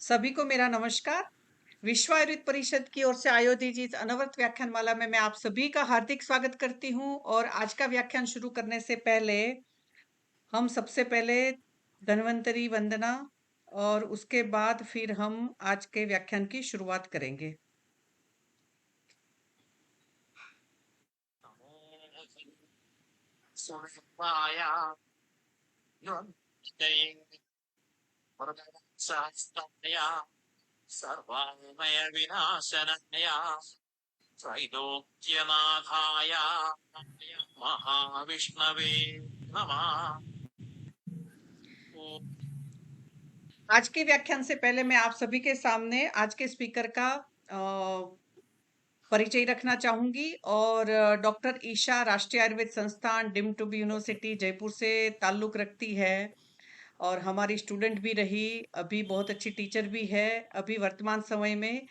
सभी को मेरा नमस्कार। विश्व आयुर्वेद परिषद की ओर से आयोजित इस अनवरत व्याख्यानमाला में मैं आप सभी का हार्दिक स्वागत करती हूँ। और आज का व्याख्यान शुरू करने से पहले हम सबसे पहले धन्वंतरी वंदना और उसके बाद फिर हम आज के व्याख्यान की शुरुआत करेंगे। सर्वामय विनाशनाय त्रैलोक्यनाथाय महाविष्णवे नमः। आज के व्याख्यान से पहले मैं आप सभी के सामने आज के स्पीकर का परिचय रखना चाहूंगी। और doctor Isha Rashtriya Ayurveda Sansthan deemed to be university Jaipur से ताल्लुक रखती है और हमारी स्टूडेंट भी रही, अभी बहुत अच्छी टीचर भी है। अभी वर्तमान समय में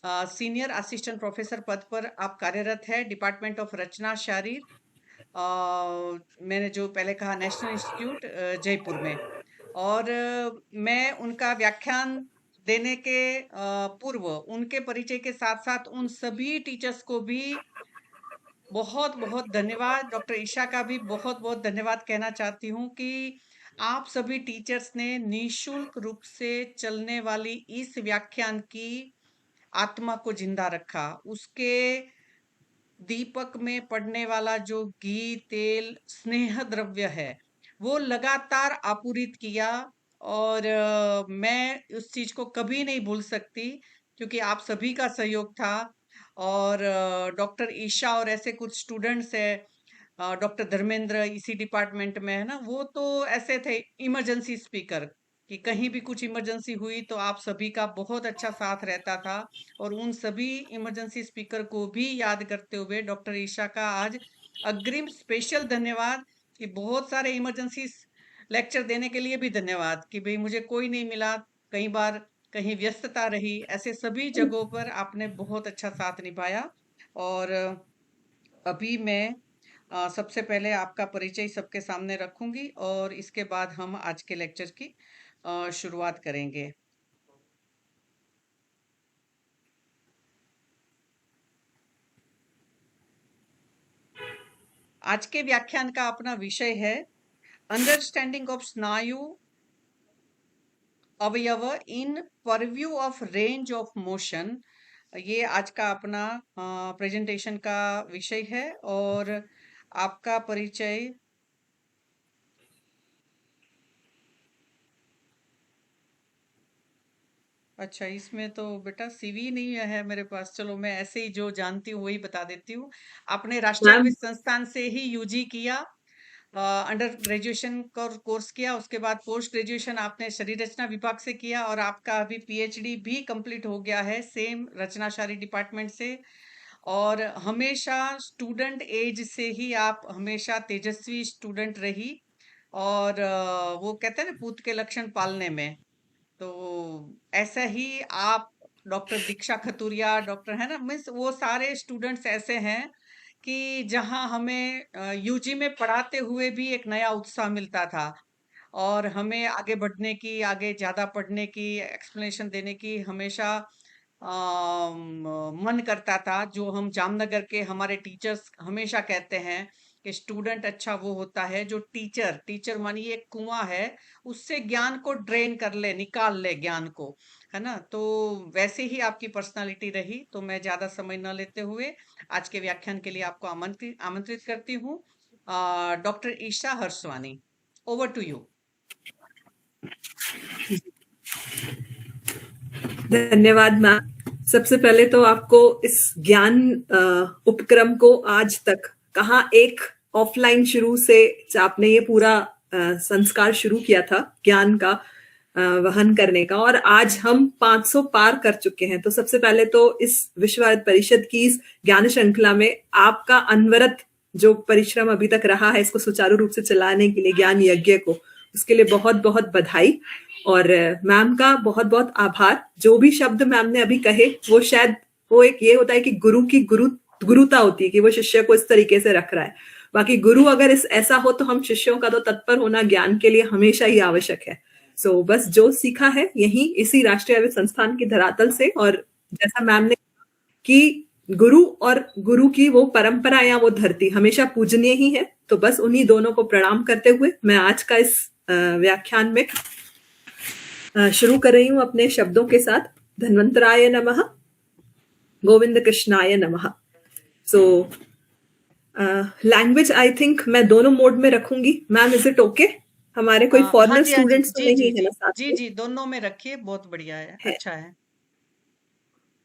सीनियर असिस्टेंट प्रोफेसर पद पर आप कार्यरत है, डिपार्टमेंट ऑफ रचना शारीर, मैंने जो पहले कहा नेशनल इंस्टीट्यूट जयपुर में। और मैं उनका व्याख्यान देने के पूर्व उनके परिचय के साथ साथ उन सभी टीचर्स को भी बहुत बहुत धन्यवाद, डॉक्टर ईशा का भी बहुत बहुत धन्यवाद कहना चाहती हूँ कि आप सभी टीचर्स ने निशुल्क रूप से चलने वाली इस व्याख्यान की आत्मा को जिंदा रखा। उसके दीपक में पड़ने वाला जो घी तेल स्नेह द्रव्य है वो लगातार आपूरित किया। और मैं उस चीज को कभी नहीं भूल सकती क्योंकि आप सभी का सहयोग था। और डॉक्टर ईशा और ऐसे कुछ स्टूडेंट्स है, डॉक्टर धर्मेंद्र इसी डिपार्टमेंट में है ना, वो तो ऐसे थे इमरजेंसी स्पीकर कि कहीं भी कुछ इमरजेंसी हुई तो आप सभी का बहुत अच्छा साथ रहता था। और उन सभी इमरजेंसी स्पीकर को भी याद करते हुए डॉक्टर ईशा का आज अग्रिम स्पेशल धन्यवाद कि बहुत सारे इमरजेंसी लेक्चर देने के लिए भी धन्यवाद कि भाई मुझे कोई नहीं मिला, कई बार कहीं व्यस्तता रही, ऐसे सभी जगहों पर आपने बहुत अच्छा साथ निभाया। और अभी मैं सबसे पहले आपका परिचय सबके सामने रखूंगी और इसके बाद हम आज के लेक्चर की शुरुआत करेंगे। आज के व्याख्यान का अपना विषय है understanding of snayu avayava in purview of range of motion. ये आज का अपना प्रेजेंटेशन का विषय है। और आपका परिचय अच्छा, इसमें तो बेटा सीवी नहीं है मेरे पास। चलो मैं ऐसे ही जो जानती हूँ वही बता देती हूँ। आपने राष्ट्रीय मैम आयुर्वेद संस्थान से ही यूजी किया, अंडर ग्रेजुएशन कोर्स किया, उसके बाद पोस्ट ग्रेजुएशन आपने शरीर रचना विभाग से किया और आपका अभी पीएचडी भी कंप्लीट हो गया है सेम रचनाशारी डिपार्टमेंट से। और हमेशा स्टूडेंट एज से ही आप हमेशा तेजस्वी स्टूडेंट रही। और वो कहते हैं ना पूत के लक्षण पालने में, तो ऐसा ही आप डॉक्टर दीक्षा खतुरिया डॉक्टर है ना, मीन्स वो सारे स्टूडेंट्स ऐसे हैं कि जहां हमें यूजी में पढ़ाते हुए भी एक नया उत्साह मिलता था और हमें आगे बढ़ने की, आगे ज्यादा पढ़ने की, एक्सप्लेनेशन देने की हमेशा मन करता था। जो हम जामनगर के हमारे टीचर्स हमेशा कहते हैं कि स्टूडेंट अच्छा वो होता है जो टीचर, टीचर मानिए एक कुआं है, उससे ज्ञान को ड्रेन कर ले, निकाल ले ज्ञान को, है ना। तो वैसे ही आपकी पर्सनालिटी रही। तो मैं ज्यादा समय न लेते हुए आज के व्याख्यान के लिए आपको आमंत्रित आमंत्रित करती हूँ। Doctor Isha Harshwani, over to you. धन्यवाद मैम। सबसे पहले तो आपको इस ज्ञान उपक्रम को आज तक कहाँ एक ऑफलाइन शुरू से आपने ये पूरा संस्कार शुरू किया था ज्ञान का वहन करने का, और आज हम 500 पार कर चुके हैं। तो सबसे पहले तो इस विश्व आयुर्वेद परिषद की इस ज्ञान श्रृंखला में आपका अनवरत जो परिश्रम अभी तक रहा है इसको सुचारू रूप से चलाने के लिए, ज्ञान यज्ञ को, उसके लिए बहुत बहुत बधाई। और मैम का बहुत बहुत आभार। जो भी शब्द मैम ने अभी कहे वो शायद वो एक ये होता है कि गुरु की गुरुता होती है कि वो शिष्य को इस तरीके से रख रहा है। बाकी गुरु अगर ऐसा हो तो हम शिष्यों का तो तत्पर होना ज्ञान के लिए हमेशा ही आवश्यक है। सो बस जो सीखा है यही इसी राष्ट्रीय आयुर्वेद संस्थान की धरातल से, और जैसा मैम ने कि गुरु और गुरु की वो परंपरा या वो धरती हमेशा पूजनीय ही है। तो बस उन्हीं दोनों को प्रणाम करते हुए मैं आज का इस व्याख्यान में शुरू कर रही हूँ अपने शब्दों के साथ। धन्वंतराय नमः, गोविंद कृष्णाय नमः। सो लैंग्वेज आई थिंक मैं दोनों मोड में रखूंगी। Ma'am is it okay? हमारे कोई हाँ फॉरेनर जी, हाँ जी, स्टूडेंट्स तो जी, जी, नहीं है जी, ना साथ जी, में? जी, दोनों में रखिए, बहुत बढ़िया है, अच्छा है।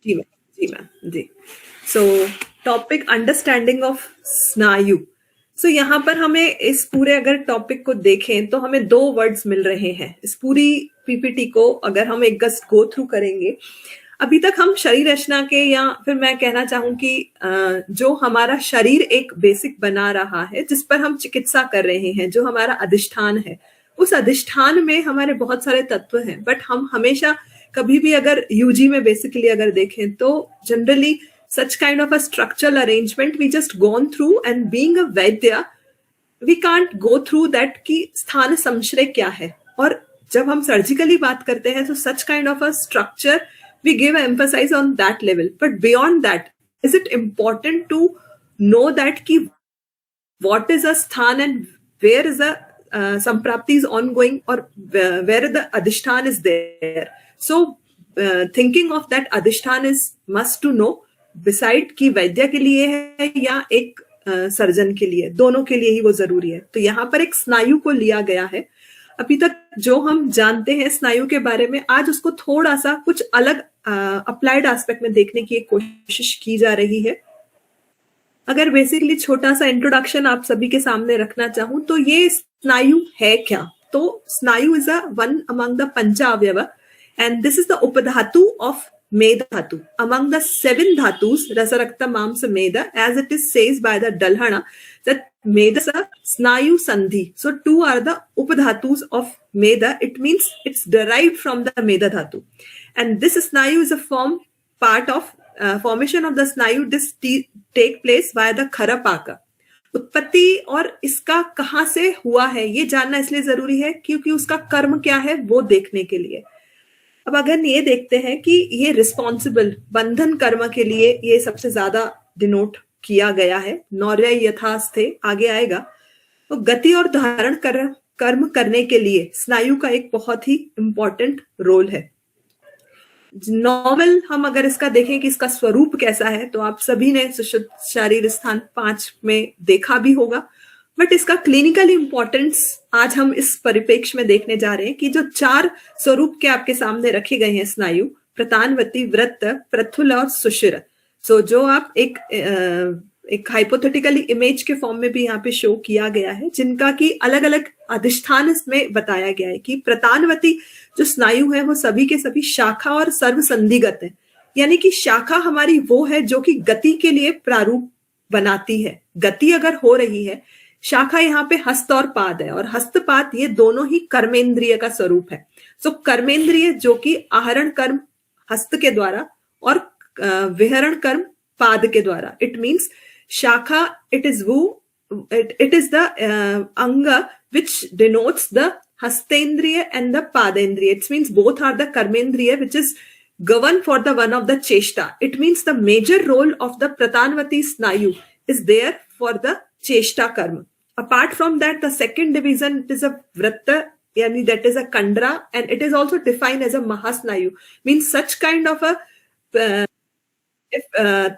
जी मैम, जी मैम, जी। So topic understanding of snayu. So यहाँ पर हमें इस पूरे अगर टॉपिक को देखें तो हमें दो वर्ड्स मिल रहे हैं इस पूरी पीपीटी को अगर हम एक गस गो थ्रू करेंगे। अभी तक हम शरीर रचना के, या फिर मैं कहना चाहूँ कि जो हमारा शरीर एक बेसिक बना रहा है जिस पर हम चिकित्सा कर रहे हैं, जो हमारा अधिष्ठान है, उस अधिष्ठान में हमारे बहुत सारे तत्व हैं। बट हम हमेशा कभी भी अगर यूजी में बेसिकली अगर देखें तो generally such kind of a structural arrangement we just gone through, and being a vaidya we can't go through that कि स्थान संश्रय क्या है। और जब हम सर्जिकली बात करते हैं तो such kind of a structure we give emphasis on that level, but beyond that is it important to know that कि what is a sthan and where is a samprapti is ongoing, or where the adhishthan is there. So thinking of that adhishthan is must to know, beside कि वैद्य के लिए है या एक surgeon के लिए, दोनों के लिए ही वो जरूरी है। तो यहाँ पर एक स्नायु को लिया गया है। अभी तक जो हम जानते हैं स्नायु के बारे में, आज उसको थोड़ा सा कुछ अलग अप्लाइड एस्पेक्ट में देखने की एक कोशिश की जा रही है। अगर बेसिकली छोटा सा इंट्रोडक्शन आप सभी के सामने रखना चाहूं तो ये स्नायु है क्या? तो snayu is a one among the panchavayava, and this is the upadhatu of Meda dhatu. Among the 7 dhatus, Rasa Rakta Mamsa Meda, as it is says by the Dalhana, that Meda is a Snayu Sandhi. So 2 are the upadhatus of Meda. It means it's derived from the Meda dhatu. And this Snayu is a part of formation of the Snayu. This take place via the Kharapaka. उत्पत्ति और इसका कहाँ से हुआ है ये जानना इसलिए जरूरी है क्योंकि उसका कर्म क्या है वो देखने के लिए। अब अगर ये देखते हैं कि ये रिस्पॉन्सिबल बंधन कर्म के लिए ये सबसे ज्यादा डिनोट किया गया है, नौर्य यथास्थे आगे आएगा। तो गति और धारण कर्म करने के लिए स्नायु का एक बहुत ही इंपॉर्टेंट रोल है। नॉवल हम अगर इसका देखें कि इसका स्वरूप कैसा है तो आप सभी ने सुषुप्त शारीर स्थान 5 में देखा भी होगा, बट इसका क्लिनिकल इंपॉर्टेंस आज हम इस परिप्रेक्ष्य में देखने जा रहे हैं कि जो 4 स्वरूप के आपके सामने रखे गए हैं स्नायु, प्रतानवती, वृत्त, प्रथुल और सुषिर। सो जो आप एक हाइपोथेटिकली इमेज के फॉर्म में भी यहाँ पे शो किया गया है, जिनका की अलग अलग अधिष्ठान इसमें बताया गया है कि प्रतानवती जो स्नायु है वो सभी के सभी शाखा और सर्व संधिगत है। यानी कि शाखा हमारी वो है जो कि गति के लिए प्रारूप बनाती है। गति अगर हो रही है, शाखा यहाँ पे हस्त और पाद है, और हस्तपाद ये दोनों ही कर्मेंद्रिय का स्वरूप है। सो कर्मेंद्रिय जो कि आहरण कर्म हस्त के द्वारा और विहरण कर्म पाद के द्वारा। इट मीन्स शाखा इट इज द अंग which denotes the hastendriya and the padendriya. It means both are the karmendriya which is governed for the one of the cheshta. It means the major role of the pratanvati snayu is there for the cheshta karma. Apart from that, the second division it is a vratta, yani that is a kandra, and it is also defined as a mahasnayu. Means such kind of a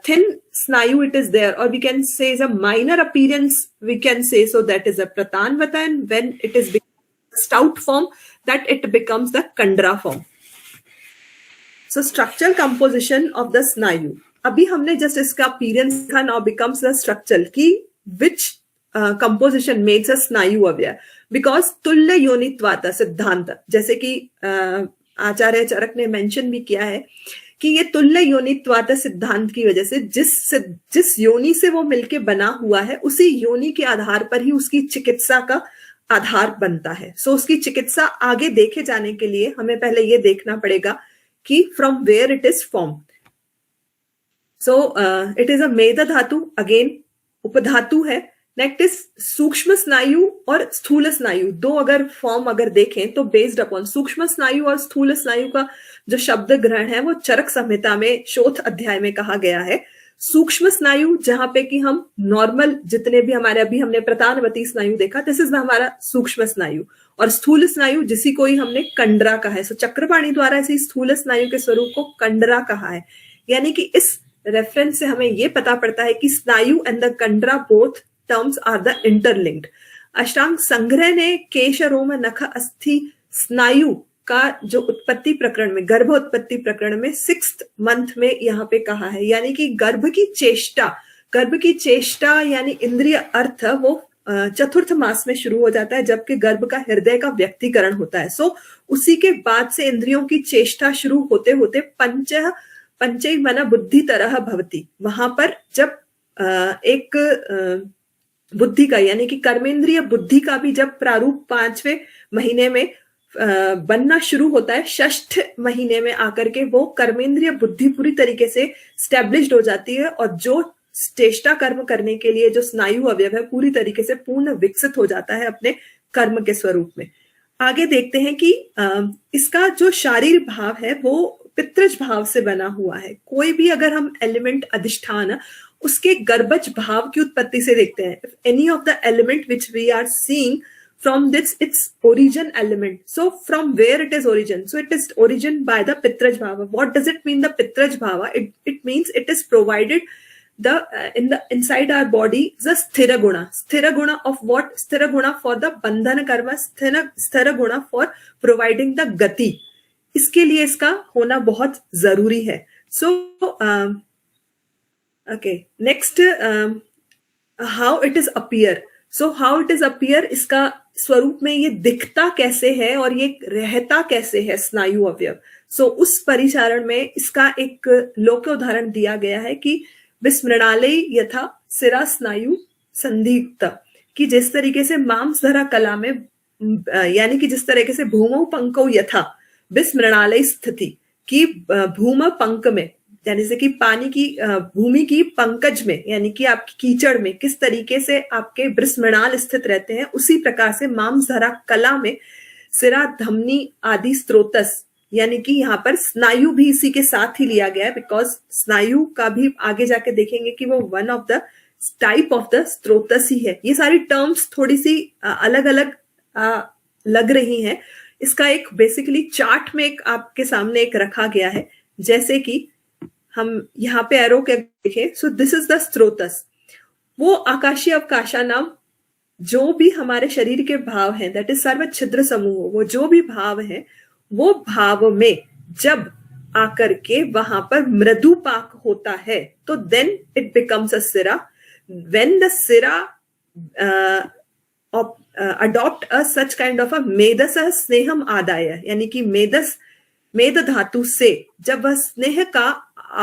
thin snayu it is there, or we can say is a minor appearance, we can say, so that is a pratanvata, and when it is stout form that it becomes the kandra form. So structural composition of the snayu, अभी हमने just इसका appearance का, now becomes the structural की which composition makes a snayu अव्यय, because तुल्य योनित्वात सिद्धांत, जैसे कि आचार्य चरक ने मेंशन भी किया है कि ये तुल्य योनित्वात सिद्धांत की वजह से जिस योनि से वो मिलके बना हुआ है उसी योनि के आधार पर ही उसकी चिकित्सा का आधार बनता है। सो उसकी चिकित्सा आगे देखे जाने के लिए हमें पहले ये देखना पड़ेगा कि from where it is form. So it is a मेद धातु, अगेन उपधातु है, नेक्स्ट इज सूक्ष्म स्नायु और स्थूल स्नायु. दो अगर फॉर्म अगर देखें तो बेस्ड अपॉन सूक्ष्म स्नायु और स्थूल स्नायु का जो शब्द ग्रहण है वो चरक संहिता में शोथ अध्याय में कहा गया है. सूक्ष्म स्नायु जहां पे कि हम नॉर्मल जितने भी हमारे, अभी हमने प्रतानवती स्नायु देखा, दिस इज हमारा सूक्ष्म स्नायु. और स्थूल स्नायु जिसी को ही हमने कंडरा कहा है. सो चक्रपाणी द्वारा इसी स्थूल स्नायु के स्वरूप को कंडरा कहा है. यानी कि इस रेफरेंस से हमें यह पता पड़ता है कि स्नायु एंड द कंडरा both terms are the interlinked. Ashtanga Sangraha ने केश रोम नख अस्थि स्नायु का जो उत्पत्ति प्रकरण में, गर्भ उत्पत्ति प्रकरण में 6th मंथ में यहाँ पे कहा है. यानी कि गर्भ की चेष्टा यानी इंद्रिय अर्थ वो चतुर्थ मास में शुरू हो जाता है, जबकि गर्भ का हृदय का व्यक्तिकरण होता है. सो उसी के बाद से इंद्रियों की चेष्टा शुरू होते होते पंचै मन बुद्धि तरह भवति. वहां पर जब एक बुद्धि का यानी कि कर्मेंद्रिय बुद्धि का भी जब प्रारूप 5वें महीने में बनना शुरू होता है, 6th महीने में आकर के वो कर्मेंद्रिय बुद्धि पूरी तरीके से स्टैब्लिश्ड हो जाती है और जो चेष्टा कर्म करने के लिए जो स्नायु अवयव है पूरी तरीके से पूर्ण विकसित हो जाता है अपने कर्म के स्वरूप में. आगे देखते हैं कि इसका जो शारीर भाव है वो पितृज भाव से बना हुआ है. कोई भी अगर हम एलिमेंट अधिष्ठान उसके गर्भज भाव की उत्पत्ति से देखते हैं. Any of the element which we are seeing from this its origin element. So from where it is origin? So it is origin by the Pitraj Bhava. What does it mean, the Pitraj Bhava? It means it is provided the inside our body the Sthira Guna. Sthira Guna of what? Sthira Guna for the Bandhana Karma. Sthira Guna for providing the Gati. इसके लिए इसका होना बहुत जरूरी है. So okay, next how it is appear. So how it is appear, इसका स्वरूप में ये दिखता कैसे है और ये रहता कैसे है स्नायु अवयव. सो उस परिचारण में इसका एक लोक उदाहरण दिया गया है कि विस्मृणालय यथा सिरा स्नायु संदिग्ध, कि जिस तरीके से मांसधरा कला में यानी कि जिस तरीके से भूमौ पंकौ यथा विस्मृणालय स्थिति की भूम पंक में यानी से कि पानी की भूमि की पंकज में यानी कि आपकी कीचड़ में किस तरीके से आपके विस्मृणाल स्थित रहते हैं, उसी प्रकार से मांसधरा कला में सिरा धमनी आदि स्त्रोतस यानी कि यहाँ पर स्नायु भी इसी के साथ ही लिया गया है. बिकॉज स्नायु का भी आगे जाके देखेंगे कि वो one of the type of the srotas ही है. ये सारी टर्म्स थोड़ी सी अलग अलग लग रही हैं. इसका एक बेसिकली चार्ट में एक आपके सामने एक रखा गया है. जैसे कि हम यहाँ पे एरो के देखें. So this is the srotas. वो आकाशीय अवकाशा नाम जो भी हमारे शरीर के भाव हैं, दैट इज सर्व छिद्र समूह, वो जो भी भाव है वो भाव में जब आकर के वहां पर मृदुपाक होता है तो then it becomes a sira. When the sira adopt a such kind of a medas sneham aadaya, यानी कि मेद धातु से जब वह स्नेह का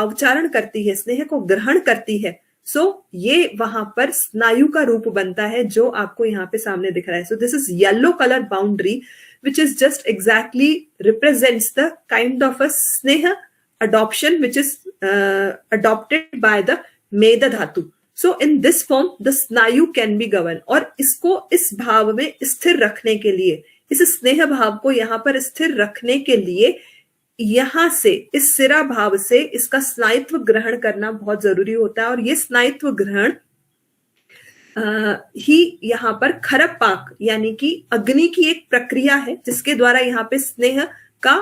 उच्चारण करती है, स्नेह को ग्रहण करती है, सो ये वहां पर स्नायु का रूप बनता है जो आपको यहाँ पे सामने दिख रहा है. सो this is yellow colour boundary which is just exactly represents the kind of a sneha adoption which is adopted by the meda dhatu. So in this form the snayu can be governed. और इसको इस भाव में स्थिर रखने के लिए, इस स्नेह भाव को यहाँ पर स्थिर रखने के लिए यहां से इस सिरा भाव से इसका स्नायित्व ग्रहण करना बहुत जरूरी होता है. और ये स्नायित्व ग्रहण ही यहाँ पर खरब पाक यानी कि अग्नि की एक प्रक्रिया है जिसके द्वारा यहाँ पे स्नेह का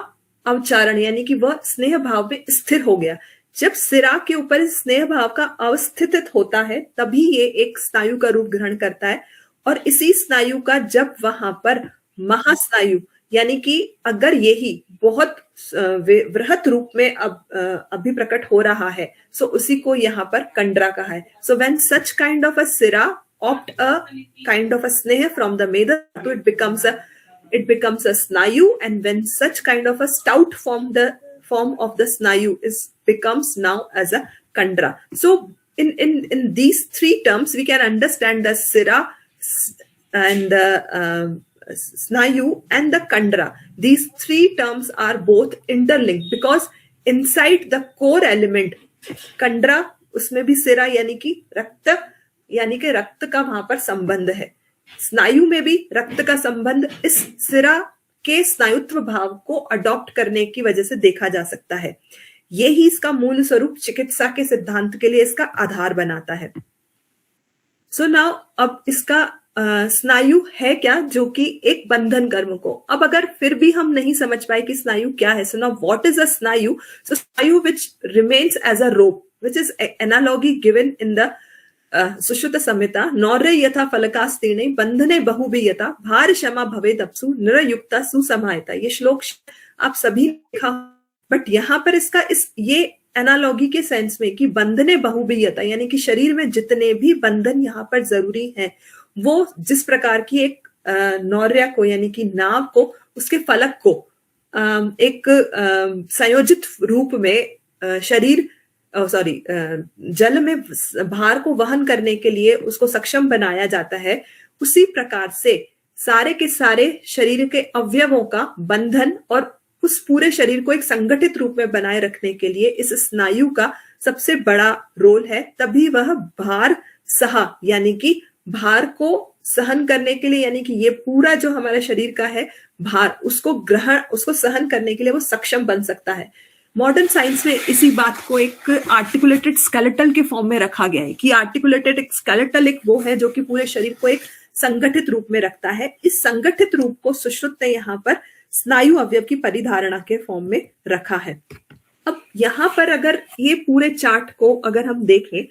अवचारण यानी कि वह स्नेह भाव में स्थिर हो गया. जब सिरा के ऊपर स्नेह भाव का अवस्थित होता है तभी ये एक स्नायु का रूप ग्रहण करता है. और इसी स्नायु का जब वहां पर महास्नायु यानी कि अगर यही बहुत वृहत रूप में अभी प्रकट हो रहा है, सो उसी को यहाँ पर कंडरा कहा है. So when such kind of अ सिरा opt a kind of a sneha from the meda, so it becomes a snayu, and when such kind of a stout form of the snayu becomes now as a kandra. So in these three terms we can understand the sira and the snayu and the kandra. These three terms are both interlinked because inside the core element kandra, उसमें भी सिरा यानी कि रक्त यानी कि रक्त का वहां पर संबंध है। स्नायु में भी रक्त का संबंध इस सिरा के स्नायुत्व भाव को अडॉप्ट करने की वजह से देखा जा सकता है। यही इसका मूल स्वरूप चिकित्सा के सिद्धांत के लिए इसका आधार बनाता है। सो नाउ अब इसका स्नायु है क्या, जो कि एक बंधन कर्म को, अब अगर फिर भी हम नहीं समझ पाए कि स्नायु क्या है, so now what is a snayu? So snayu which remains as a rope which is analogy given in the Sushruta Samhita, नौर्य यथा फलकास्तीर्णे बंधने बहुभियता भार क्षमा भवेदप्सु निरयुक्ता सुसमायता। ये श्लोक आप सभी लिखा, बट यहाँ पर इसका ये एनालॉगी के सेंस में कि बंधने बहुभियता यानी कि शरीर में जितने भी बंधन यहाँ पर जरूरी हैं, वो जिस प्रकार की एक नौर्या को यानी कि नाव को, उसके फलक को एक संयोजित रूप में शरीर जल में भार को वहन करने के लिए उसको सक्षम बनाया जाता है, उसी प्रकार से सारे के सारे शरीर के अवयवों का बंधन और उस पूरे शरीर को एक संगठित रूप में बनाए रखने के लिए इस स्नायु का सबसे बड़ा रोल है। तभी वह भार सहा यानी कि भार को सहन करने के लिए, यानी कि ये पूरा जो हमारा शरीर का है भार, उसको सहन करने के लिए वो सक्षम बन सकता है। मॉडर्न साइंस में इसी बात को एक आर्टिकुलेटेड स्केलेटल के फॉर्म में रखा गया है कि आर्टिकुलेटेड स्केलेटल एक वो है जो कि पूरे शरीर को एक संगठित रूप में रखता है। इस संगठित रूप को सुश्रुत ने यहाँ पर स्नायु अवयव की परिधारणा के फॉर्म में रखा है। अब यहाँ पर अगर ये पूरे चार्ट को अगर हम देखें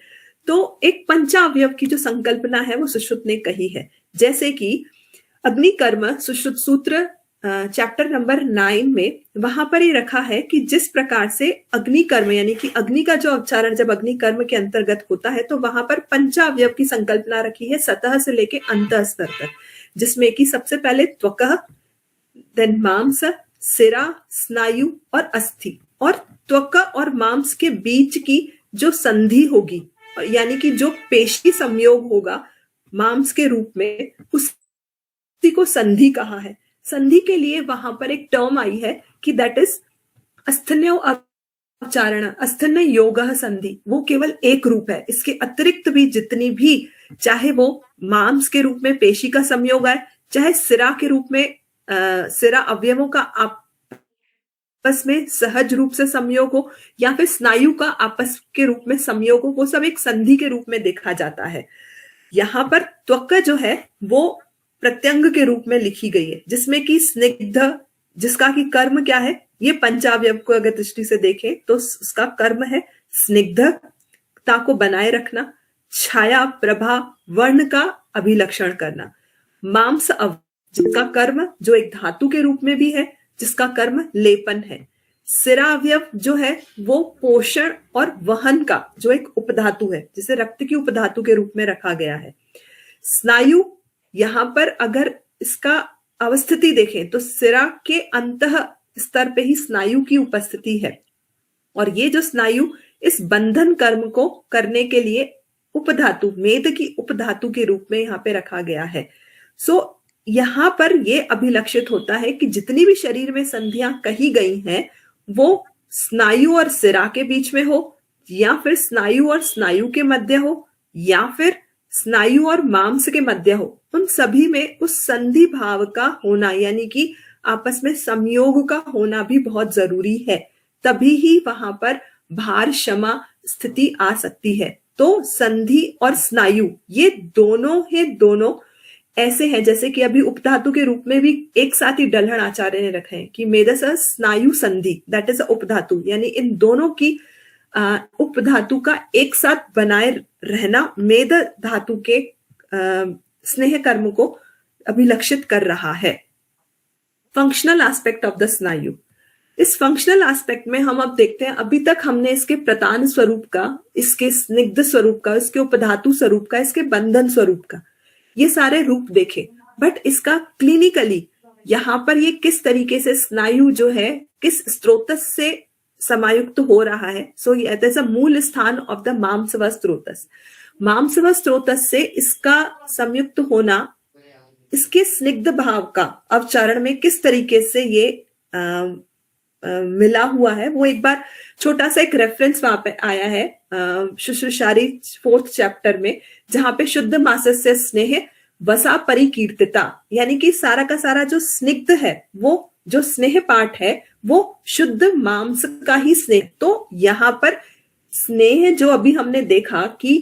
तो एक पंचावयव की जो संकल्पना है वो सुश्रुत ने कही है। जैसे कि अग्निकर्म सुश्रुत सूत्र चैप्टर नंबर 9 में वहां पर ही रखा है कि जिस प्रकार से अग्निकर्म यानी कि अग्नि का जो उच्चारण जब अग्निकर्म के अंतर्गत होता है तो वहां पर पंचावयव की संकल्पना रखी है सतह से लेके अंतः स्तर तक, जिसमें कि सबसे पहले त्वकः, देन मांस, सिरा, स्नायु और अस्थि, और त्वक और मांस के बीच की जो संधि होगी यानी कि जो पेशी संयोग होगा मांस के रूप में, उसी को संधि कहा है। संधि के लिए वहां पर एक टर्म आई है कि दैट इज अस्थन्यो अवचारण, अस्थन्य योग संधि। वो केवल एक रूप है, इसके अतिरिक्त भी जितनी भी, चाहे वो मांस के रूप में पेशी का संयोग आए, चाहे सिरा के रूप में सिरा अवयवों का आपस में सहज रूप से संयोग हो, या फिर स्नायु का आपस के रूप में संयोग हो, वो सब एक संधि के रूप में देखा जाता है। यहाँ पर त्वक जो है वो प्रत्यंग के रूप में लिखी गई है, जिसमें कि स्निग्ध, जिसका कि कर्म क्या है, ये पंचावयव को अगर दृष्टि से देखें तो उसका कर्म है स्निग्धता को बनाए रखना, छाया, प्रभा, वर्ण का अभिलक्षण करना। मांस जिसका कर्म जो एक धातु के रूप में भी है, जिसका कर्म लेपन है। सिरा अवयव जो है वो पोषण और वहन का जो एक उपधातु है, जिसे रक्त की उपधातु के रूप में रखा गया है। स्नायु, यहां पर अगर इसका अवस्थिति देखें तो सिरा के अंतः स्तर पे ही स्नायु की उपस्थिति है, और ये जो स्नायु इस बंधन कर्म को करने के लिए उपधातु, मेद की उपधातु के रूप में यहाँ पे रखा गया है। सो यहाँ पर ये अभिलक्षित होता है कि जितनी भी शरीर में संधियां कही गई हैं वो स्नायु और सिरा के बीच में हो, या फिर स्नायु और स्नायु के मध्य हो, या फिर स्नायु और मांस के मध्य हो, उन सभी में उस संधि भाव का होना यानी कि आपस में संयोग का होना भी बहुत जरूरी है। तभी ही वहां पर भार क्षमा स्थिति आ सकती है। तो संधि और स्नायु ये दोनों ऐसे हैं जैसे कि अभी उपधातु के रूप में भी एक साथ ही डल्हण आचार्य ने रखे हैं कि मेदस स्नायु संधि, दैट इज उपधातु, यानी इन दोनों की उपधातु का एक साथ बनाए रहना मेद धातु के स्नेह कर्म को अभिलक्षित कर रहा है। फंक्शनल एस्पेक्ट ऑफ द स्नायु, इस फंक्शनल एस्पेक्ट में हम अब देखते हैं, अभी तक हमने इसके प्रतान स्वरूप का, इसके स्निग्ध स्वरूप का, इसके उपधातु स्वरूप का, इसके बंधन स्वरूप का, ये सारे रूप देखे, बट इसका क्लिनिकली यहाँ पर ये किस तरीके से स्नायु जो है किस स्रोतस से समायुक्त हो रहा है। सो ये मूल स्थान ऑफ द मांसव स्रोतस, मांसव स्रोतस से इसका संयुक्त होना, इसके स्निग्ध भाव का अवचारण में किस तरीके से ये मिला हुआ है, वो एक बार छोटा सा एक रेफरेंस वहां पे आया है शुश्रूषारी 4th चैप्टर में, जहां पे शुद्ध मासस्य स्नेह वसा परिकीर्तिता, यानी कि सारा का सारा जो स्निग्ध है, वो जो स्नेह पाठ है वो शुद्ध मांस का ही स्नेह। तो यहाँ पर स्नेह जो अभी हमने देखा कि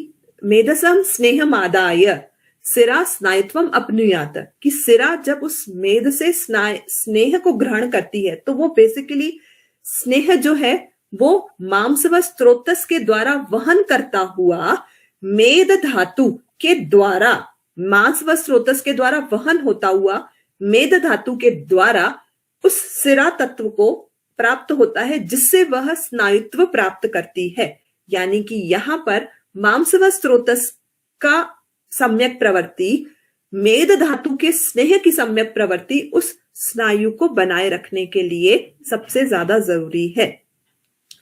मेधसम स्नेहम आदाय सिरा स्नायुत्वम अपनुयात, कि सिरा जब उस मेध से स्नेह को ग्रहण करती है तो वो बेसिकली स्नेह जो है वो मांस व स्त्रोतस के द्वारा वहन करता हुआ मेद धातु के द्वारा, मांस व स्त्रोतस के द्वारा वहन होता हुआ मेद धातु के द्वारा उस सिरा तत्व को प्राप्त होता है, जिससे वह स्नायुत्व प्राप्त करती है। यानी कि यहाँ पर मांस व स्त्रोतस का सम्यक प्रवृत्ति, मेद धातु के स्नेह की सम्यक प्रवृत्ति उस स्नायु को बनाए रखने के लिए सबसे ज्यादा जरूरी है।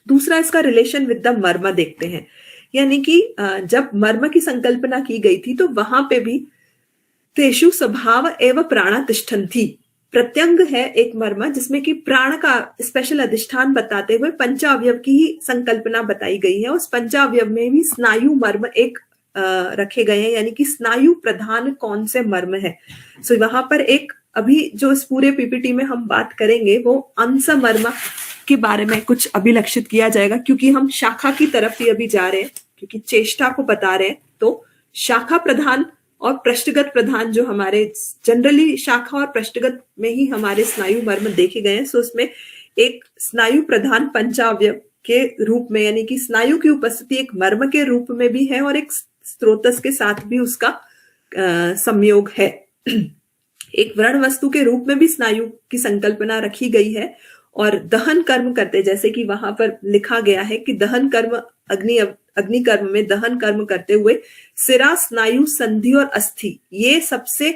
दूसरा इसका रिलेशन विद द मर्म देखते हैं, यानी कि जब मर्म की संकल्पना की गई थी तो वहां पे भी तेषु स्वभाव एवं प्राणा तिष्ठन्ति, प्रत्यंग है एक मर्म जिसमें कि प्राण का स्पेशल अधिष्ठान बताते हुए पंचावयव की ही संकल्पना बताई गई है। उस पंचावयव में भी स्नायु मर्म एक रखे गए हैं, यानी कि स्नायु प्रधान कौन से मर्म है। सो वहां पर एक अभी जो इस पूरे पीपीटी में हम बात करेंगे वो अंश मर्म के बारे में कुछ अभिलक्षित किया जाएगा, क्योंकि हम शाखा की तरफ ही अभी जा रहे हैं, क्योंकि चेष्टा को बता रहे हैं। तो शाखा प्रधान और पृष्ठगत प्रधान जो हमारे जनरली शाखा और पृष्ठगत में ही हमारे स्नायु मर्म देखे गए हैं, सो उसमें एक स्नायु प्रधान पंचावयव के रूप में, यानी कि स्नायु की उपस्थिति एक मर्म के रूप में भी है और एक स्त्रोतस के साथ भी उसका संयोग है। एक व्रण वस्तु के रूप में भी स्नायु की संकल्पना रखी गई है और दहन कर्म करते, जैसे कि वहां पर लिखा गया है कि दहन कर्म अग्नि कर्म में दहन कर्म करते हुए सिरा, स्नायु, संधि और अस्थि, ये सबसे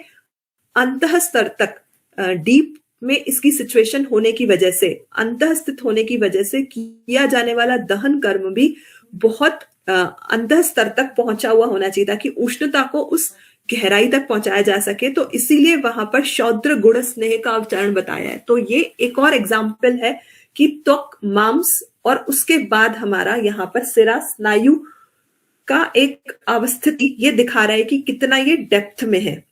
अंतः स्तर तक डीप में इसकी सिचुएशन होने की वजह से, अंतः स्थित होने की वजह से किया जाने वाला दहन कर्म भी बहुत अंतः स्तर तक पहुंचा हुआ होना चाहिए, ताकि उष्णता को उस गहराई तक पहुंचाया जा सके। तो इसीलिए वहां पर शौद्र गुण स्नेह का उच्चारण बताया है। तो ये एक और एग्जाम्पल है कि त्वक, मांस और उसके बाद हमारा यहाँ पर सिरा, स्नायु का एक अवस्थिति ये दिखा रहा है कि कितना ये डेप्थ में है।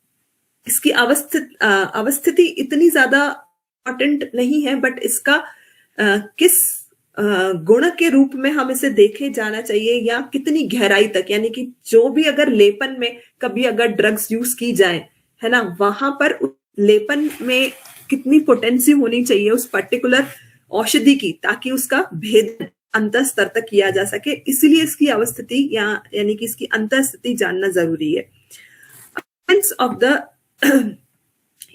इसकी अवस्थिति इतनी ज्यादा इंपॉर्टेंट नहीं है, बट इसका किस गुण के रूप में हम इसे देखे जाना चाहिए या कितनी गहराई तक, यानी कि जो भी अगर लेपन में कभी अगर ड्रग्स यूज की जाए, है ना, वहां पर लेपन में कितनी पोटेंसी होनी चाहिए उस पर्टिकुलर औषधि की, ताकि उसका भेद अंतर स्तर तक किया जा सके। इसीलिए इसकी अवस्थिति यानी कि इसकी अंतर स्थिति जानना जरूरी है। ऑफ द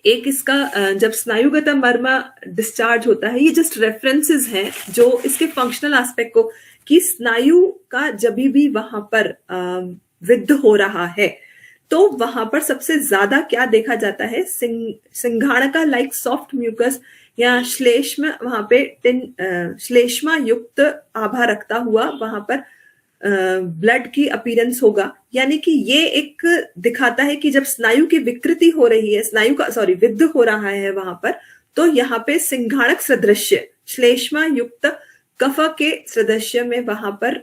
एक इसका जब स्नायुगत मर्म डिस्चार्ज होता है, ये जस्ट रेफरेंसेस हैं जो इसके फंक्शनल एस्पेक्ट को, कि स्नायु का जब भी वहां पर वृद्ध हो रहा है तो वहां पर सबसे ज्यादा क्या देखा जाता है, सिंघाणका लाइक सॉफ्ट म्यूकस या श्लेष्म, वहां पे श्लेष्मा युक्त आभा रखता हुआ वहां पर ब्लड की अपीयरेंस होगा। यानी कि ये एक दिखाता है कि जब स्नायु की विकृति हो रही है, स्नायु का विद्ध हो रहा है वहां पर, तो यहाँ पे सिंघाणक सदृश्य श्लेष्मा युक्त कफ के सदृश्य में वहां पर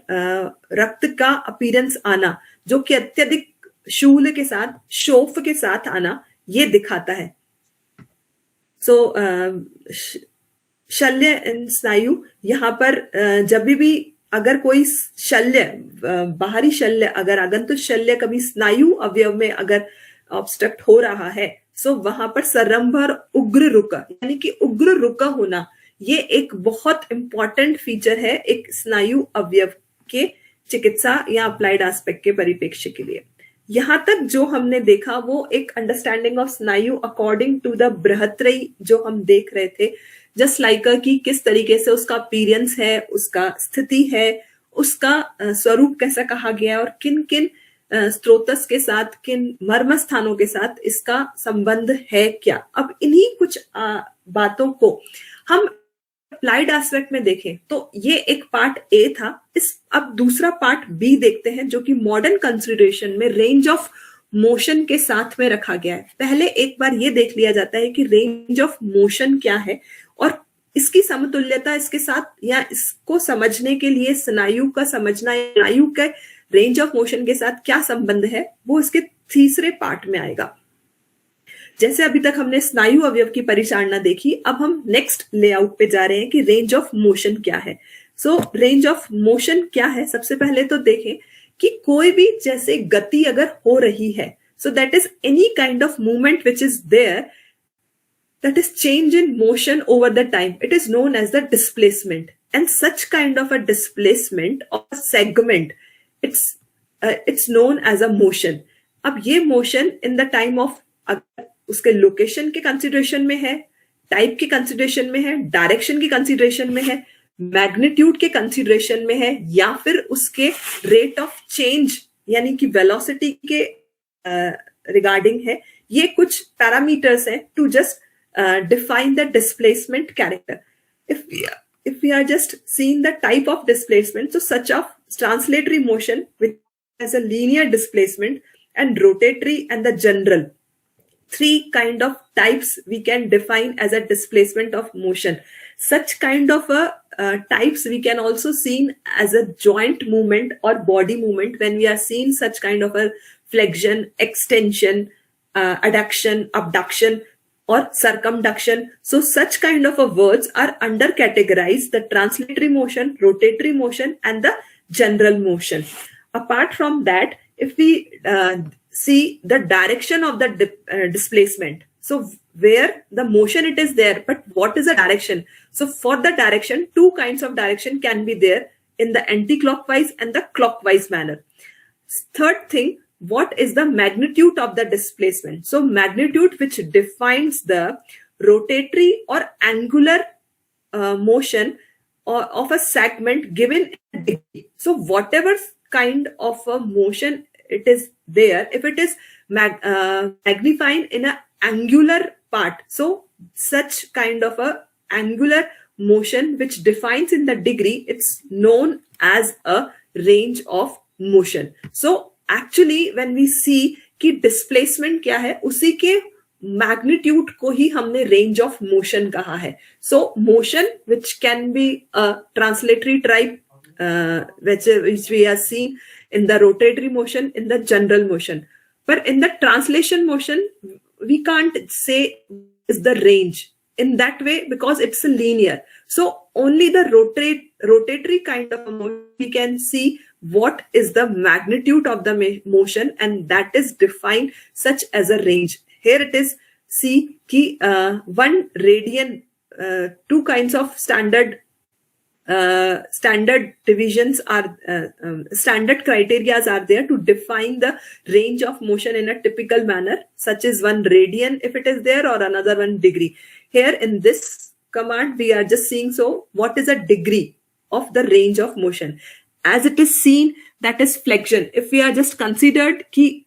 रक्त का अपीयरेंस आना, जो कि अत्यधिक शूल के साथ, शोफ के साथ आना, ये दिखाता है। सो शल्य स्नायु, यहाँ पर जब भी अगर कोई शल्य, बाहरी शल्य, अगर आगंतुक शल्य कभी स्नायु अवयव में अगर ऑब्स्ट्रक्ट हो रहा है, सो वहां पर सरंभ और उग्र रुक, यानी कि उग्र रुका होना, ये एक बहुत इंपॉर्टेंट फीचर है एक स्नायु अवयव के चिकित्सा या अप्लाइड एस्पेक्ट के परिप्रेक्ष्य के लिए। यहां तक जो हमने देखा वो एक अंडरस्टैंडिंग ऑफ स्नायु अकॉर्डिंग टू द बृहत्रयी जो हम देख रहे थे, जस्ट लाइक कि किस तरीके से उसका अपीयरेंस है, उसका स्थिति है, उसका स्वरूप कैसा कहा गया है और किन किन स्त्रोतस के साथ, किन मर्म स्थानों के साथ इसका संबंध है क्या। अब इन्हीं कुछ बातों को हम अप्लाइड एस्पेक्ट में देखें तो ये एक पार्ट ए था। अब दूसरा पार्ट बी देखते हैं, जो कि मॉडर्न कंसिडरेशन में रेंज ऑफ मोशन के साथ में रखा गया है। पहले एक बार ये देख लिया जाता है कि रेंज ऑफ मोशन क्या है और इसकी समतुल्यता इसके साथ या इसको समझने के लिए स्नायु का समझना, स्नायु के रेंज ऑफ मोशन के साथ क्या संबंध है, वो इसके तीसरे पार्ट में आएगा। जैसे अभी तक हमने स्नायु अवयव की परिचालना देखी, अब हम नेक्स्ट लेआउट पे जा रहे हैं कि रेंज ऑफ मोशन क्या है। सो रेंज ऑफ मोशन क्या है, सबसे पहले तो देखें कि कोई भी जैसे गति अगर हो रही है, so that is any kind of movement which is there, that is change in motion over the time, it is known as the displacement. And such kind of a displacement or segment, it's known as a motion. अब ये motion in the time of, उसके location के consideration में है, type के consideration में है, direction की कंसिडरेशन में है, मैग्नीट्यूड के कंसिडरेशन में है, या फिर उसके रेट ऑफ चेंज यानी कि वेलोसिटी के रिगार्डिंग है। ये कुछ पैरामीटर्स हैं to just define the displacement character. If we are just seeing the type of displacement, so such of translatory motion which has a linear displacement and rotatory and the general, three kind of types we can define as a displacement of motion. Such kind of types we can also seen as a joint movement or body movement when we are seeing such kind of a flexion, extension, adduction, abduction or circumduction. So such kind of words are under categorized the translatory motion, rotatory motion and the general motion. Apart from that, if we see the direction of the displacement, so where the motion it is there, but what is the direction? So for the direction, two kinds of direction can be there in the anti-clockwise and the clockwise manner. Third thing, what is the magnitude of the displacement? So magnitude which defines the rotatory or angular motion of a segment given a degree. So whatever kind of a motion it is there, if it is magnifying in an angular part, so such kind of a angular motion which defines in the degree, it's known as a range of motion. So actually when we see कि displacement क्या है, उसी के magnitude को ही हमने range of motion कहा है. सो motion which can be a translatory type which we are seeing in the rotatory motion, in the general motion. But in the translation motion, we can't say is the range in that way because it's a linear. So only the rotatory kind of a motion we can see what is the magnitude of the motion, and that is defined such as a range. Here it is, see ki 1 radian, two kinds of standard divisions are standard criteria are there to define the range of motion in a typical manner, such as 1 radian if it is there, or another 1 degree. Here in this command we are just seeing, so what is a degree of the range of motion? As it is seen, that is flexion. If we are just considered ki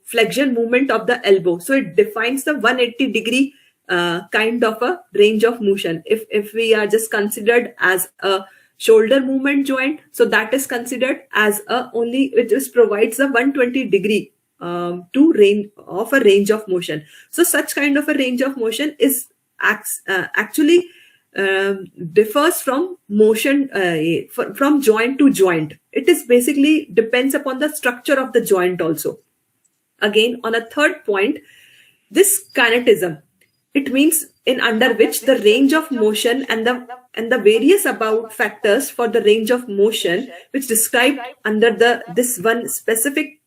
flexion movement of the elbow, so it defines the 180 degree kind of a range of motion. If we are just considered as a shoulder movement joint, so that is considered as a only, it just provides a 120 degree to range of a range of motion. So such kind of a range of motion is actually differs from motion from joint to joint. It is basically depends upon the structure of the joint also. Again, on a third point, this kinetism, it means in under which the range of motion and the various about factors for the range of motion which described under this one specific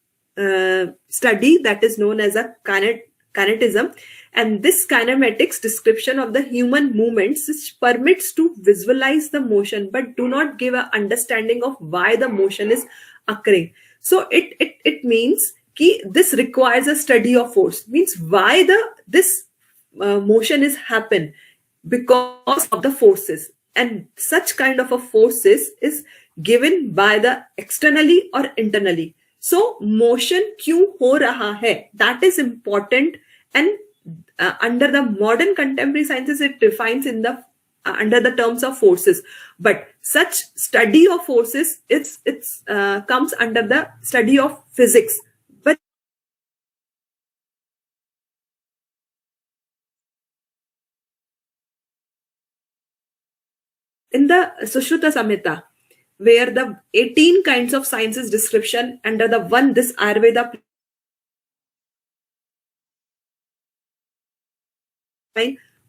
study that is known as a kinetism. And this kinematics description of the human movements which permits to visualize the motion but do not give an understanding of why the motion is occurring. So it means ki this requires a study of force, means why this motion is happen because of the forces, and such kind of a forces is given by the externally or internally. So motion क्यों हो रहा है, that is important, and under the modern contemporary sciences it defines in the under the terms of forces, but such study of forces it's comes under the study of physics. in the Sushruta Samhita, where the 18 kinds of sciences description under the one this Ayurveda,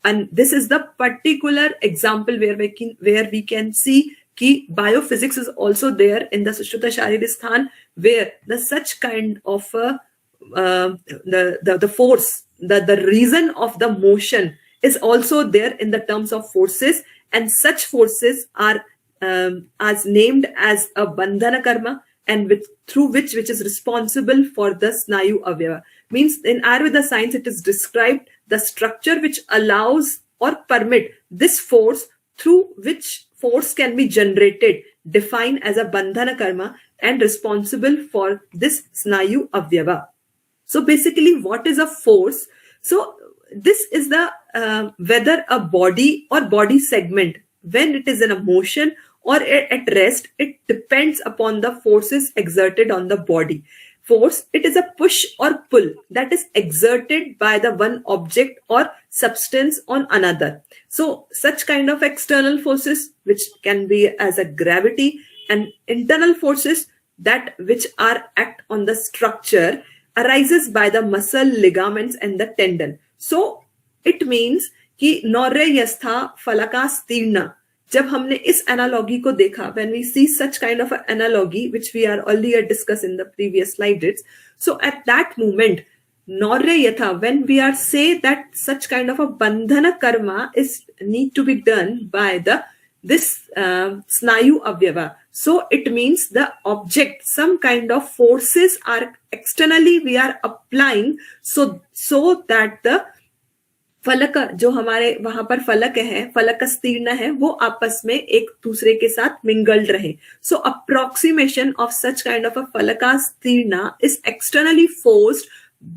and this is the particular example where we can see कि biophysics is also there in the Sushruta Shariristhan, where the such kind of the force, the reason of the motion is also there in the terms of forces, and such forces are as named as a bandhana karma, and through which is responsible for the snayu avyava. Means in Ayurveda science it is described the structure which allows or permit this force, through which force can be generated, defined as a bandhana karma and responsible for this snayu avyava. So basically, what is a force? So this is the whether a body or body segment, when it is in a motion or at rest, it depends upon the forces exerted on the body. Force, it is a push or pull that is exerted by the one object or substance on another. So such kind of external forces, which can be as a gravity, and internal forces that which are act on the structure, arises by the muscle, ligaments and the tendon. So it means कि नौर्य यस्था फलकास्तीर्ण, जब हमने इस analogy को देखा, when we see such kind of an analogy which we are earlier discussed in the previous slides, so at that moment Naurya yatha, when we are say that such kind of a bandhana karma is need to be done by this snayu avyava, so it means the object, some kind of forces are externally we are applying, so that the फलक जो हमारे वहां पर फलक है, फलकस्तीर्ण है, वो आपस में एक दूसरे के साथ मिंगल्ड रहे. So approximation of such kind of a फलकास्तीर्ण is externally forced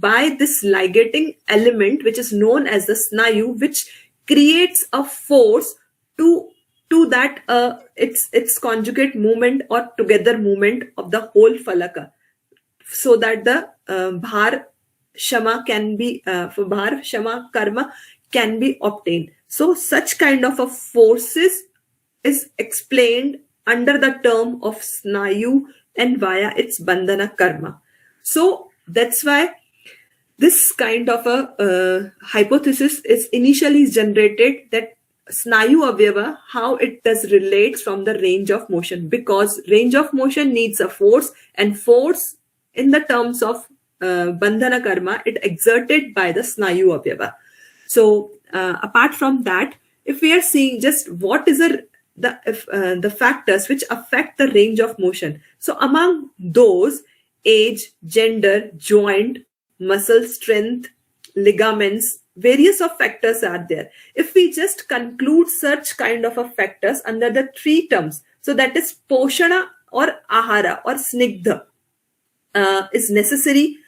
by this ligating element which is known as the snayu, which creates a force to that its conjugate movement or together movement of the whole falaka, so that the bhar shama can be bhar shama karma can be obtained. So such kind of a forces is explained under the term of snayu and via its bandhana karma. So that's why this kind of a hypothesis is initially generated, that snayu avyava, how it does relates from the range of motion, because range of motion needs a force, and force in the terms of bandhana karma, it exerted by the snayu avyava. So apart from that, if we are seeing just what is the factors which affect the range of motion, so among those, age, gender, joint, muscle strength, ligaments, various of factors are there. If we just conclude such kind of a factors under the three terms, so that is poshana or ahara or snigdha is necessary,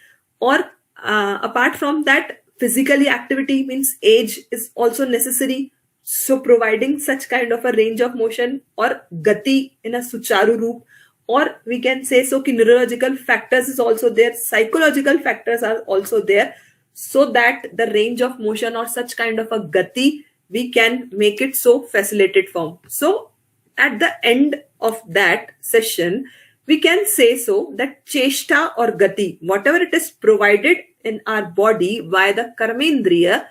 or apart from that, physically activity means age is also necessary, so providing such kind of a range of motion, or gati in a sucharu roop, or we can say so कि neurological factors is also there, psychological factors are also there, so that the range of motion or such kind of a gati we can make it so facilitated form. So at the end of that session, we can say so that cheshta or gati, whatever it is provided in our body by the karmendriya,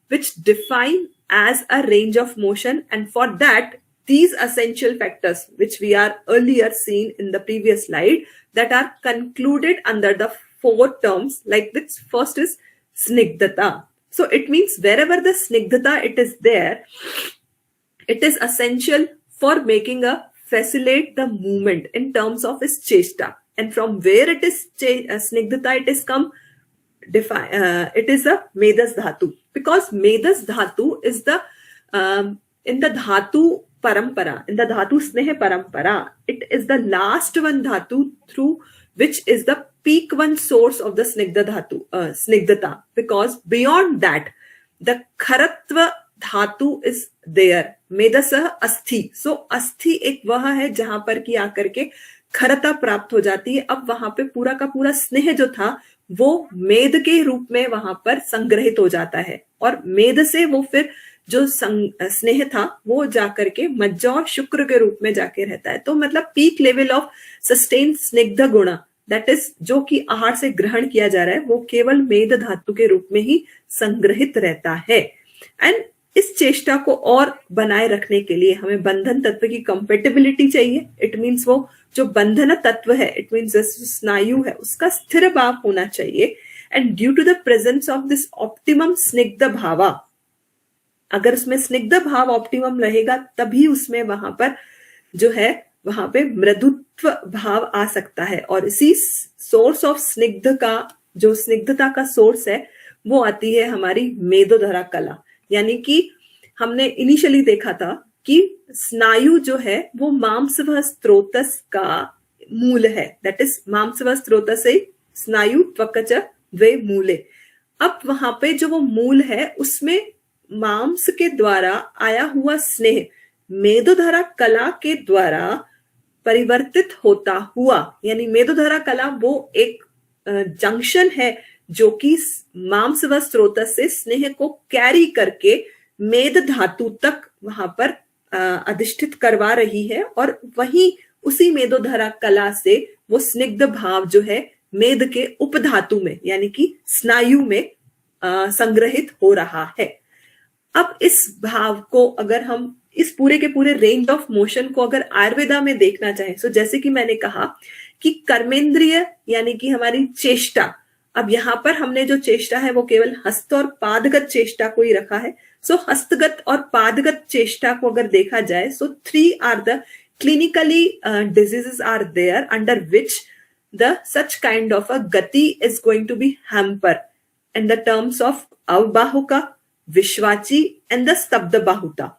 which define as a range of motion, and for that these essential factors which we are earlier seen in the previous slide, that are concluded under the four terms, like this. First is snigdhata. So it means wherever the snigdhata it is there, it is essential for making a facilitate the movement in terms of its cheshta. And from where it is snigdhata it is come, it is a medas dhatu, because medas dhatu is the in the dhatu parampara, in the dhatu sneha parampara, it is the last one dhatu through which is the peak one source of the snigdha dhatu, snigdhata, because beyond that the kharatva dhatu is there, medasah asthi. So asthi एक वह है जहां पर कि आकर के खरता प्राप्त हो जाती है. अब वहां पे पूरा का पूरा स्नेह जो था वो मेद के रूप में वहां पर संग्रहित हो जाता है, और मेद से वो फिर जो स्नेह था वो जाकर के मज्जा और शुक्र के रूप में जाके रहता है। तो मतलब पीक लेवल ऑफ सस्टेन स्निग्ध गुण, दैट इज जो कि आहार से ग्रहण किया जा रहा है, वो केवल मेद धातु के रूप में ही संग्रहित रहता है। एंड इस चेष्टा को और बनाए रखने के लिए हमें बंधन तत्व की कंपेटिबिलिटी चाहिए। इट मीन्स वो जो बंधन तत्व है, इट मीन्स स्नायु है, उसका स्थिर भाव होना चाहिए। And due to the presence of this optimum स्निग्ध भावा, अगर उसमें स्निग्ध भाव ऑप्टिमम रहेगा तभी उसमें वहां पर जो है वहां पे मृदुत्व भाव आ सकता है। और इसी सोर्स ऑफ स्निग्ध का, जो स्निग्धता का सोर्स है, वो आती है हमारी मेदोधरा कला। यानी कि हमने इनिशियली देखा था कि स्नायु जो है वो मांसव स्त्रोतस का मूल है, दैट इज मांसव स्त्रोतस से स्नायु त्वकच वे मूले। अब वहां पे जो वो मूल है उसमें मांस के द्वारा आया हुआ स्नेह मेदोधरा कला के द्वारा परिवर्तित होता हुआ, यानी मेदोधरा कला वो एक जंक्शन है जो कि मांस व स्रोत से स्नेह को कैरी करके मेद धातु तक वहां पर अधिष्ठित करवा रही है। और वहीं उसी मेदोधरा कला से वो स्निग्ध भाव जो है मेद के उपधातु में यानी कि स्नायु में संग्रहित हो रहा है। अब इस भाव को अगर हम इस पूरे के पूरे रेंज ऑफ मोशन को अगर आयुर्वेदा में देखना चाहें, तो जैसे कि मैंने कहा कि कर्मेंद्रिय यानी कि हमारी चेष्टा, अब यहां पर हमने जो चेष्टा है वो केवल हस्त और पादगत चेष्टा को ही रखा है। सो हस्तगत और पादगत चेष्टा को अगर देखा जाए, so 3 are the clinically diseases are there under which the such kind of a gati is going to be hampered in the terms of avbahuka, vishwachi and the stabda bahuta.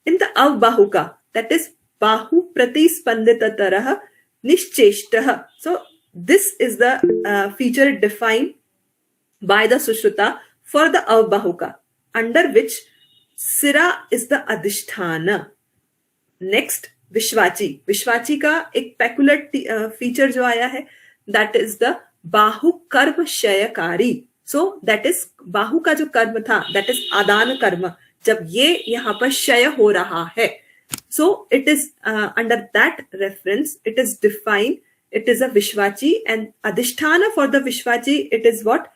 In the avbahuka, that is bahu pratispanditatarah nishcheshtah. So this is the feature defined by the Sushruta for the avbahuka, under which sira is the adhisthana. Next, विश्वाची, विश्वाची का एक peculiar feature जो आया है, that is the बाहु कर्म क्षयकारी। So that is बाहु का जो कर्म था, दैट इज आदान कर्म, जब ये यहाँ पर क्षय हो रहा है, so it is under that reference it is defined, it is a vishwachi and adhishthan for the vishwachi it is what,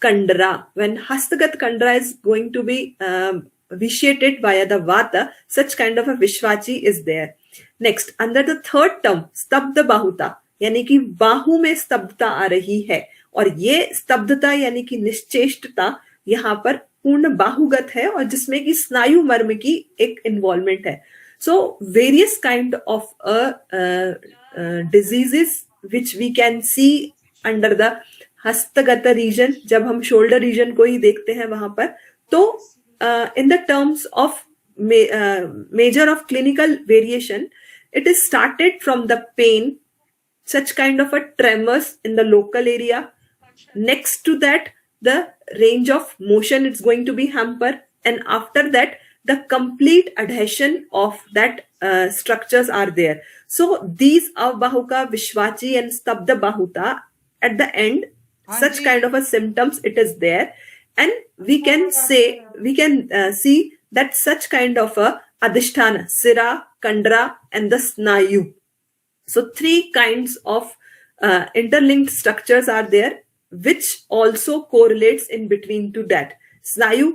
kandara. When hastagat kandara is going to be vitiated via the vata, such kind of a vishwachi is there. Next, under the third term, स्तब्ध बाहुता, यानी कि बाहु में स्तब्धता आ रही है, और ये स्तब्धता यानी कि निश्चेष्टता यहाँ पर पूर्ण बाहुगत है और जिसमें कि स्नायु मर्म की एक इन्वॉल्वमेंट है। So various kind of diseases which we can see under the हस्तगत रीजन, जब हम शोल्डर रीजन को ही देखते हैं वहां पर, तो in the terms of measure of clinical variation, it is started from the pain, such kind of a tremors in the local area. Next to that, the range of motion is going to be hampered, and after that, the complete adhesion of that structures are there. So these avbahuka, vishwachi and stabda bahuta, at the end, such kind of a symptoms it is there. And we can say, we can see that such kind of a adhisthana, sira, kandra and the snayu. So 3 kinds of interlinked structures are there, which also correlates in between to that. Snayu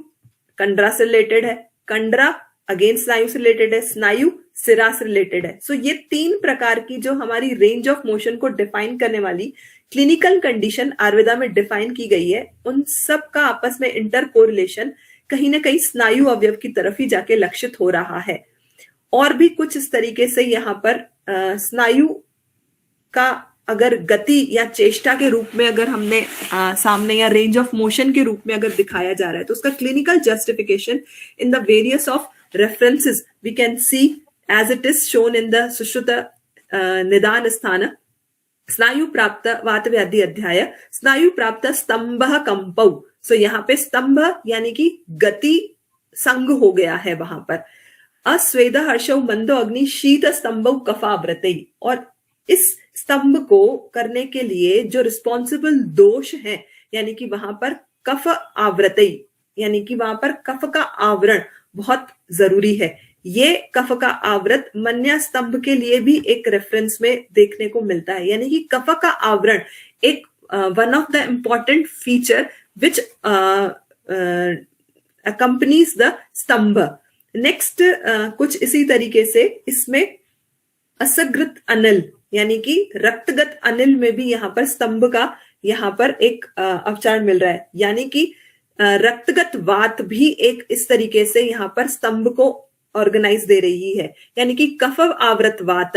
kandra से related है, kandra again snayu से related है, snayu सिरा से related है। सो ये 3 प्रकार की जो हमारी रेंज ऑफ मोशन को डिफाइन करने वाली क्लिनिकल कंडीशन आयुर्वेदा में डिफाइन की गई है, उन सब का आपस में इंटर कोरिलेशन कहीं ना कहीं स्नायु अवयव की तरफ ही जाके लक्षित हो रहा है। और भी कुछ इस तरीके से यहाँ पर स्नायु का अगर गति या चेष्टा के रूप में अगर हमने सामने, या रेंज ऑफ मोशन के रूप में अगर दिखाया जा रहा है, तो उसका clinical justification in the various of references we can see as it is shown in the Sushruta निदान स्थान, स्नायु प्राप्त वात व्याधि अध्याय, स्नायु प्राप्त स्तंभ कंपौ। सो यहाँ पे स्तंभ यानी कि गति संग हो गया है वहां पर। अस्वेद हर्षौ मंदो अग्नि शीत स्तंभौ कफाव्रतै, और इस स्तंभ को करने के लिए जो रिस्पॉन्सिबल दोष हैं, यानी कि वहां पर कफ आवृतै, यानी कि वहां पर कफ का आवरण बहुत जरूरी है। ये कफ का आवृत मन्या स्तंभ के लिए भी एक रेफरेंस में देखने को मिलता है, यानी कि कफ का आवरण एक one of the important feature which accompanies the स्तंभ। नेक्स्ट कुछ इसी तरीके से इसमें असकृत अनिल यानी कि रक्तगत अनिल में भी यहाँ पर स्तंभ का यहाँ पर एक अवचारण मिल रहा है, यानी कि रक्तगत वात भी एक इस तरीके से यहाँ पर स्तंभ को ऑर्गेनाइज दे रही है, यानी कि कफ आवृत वात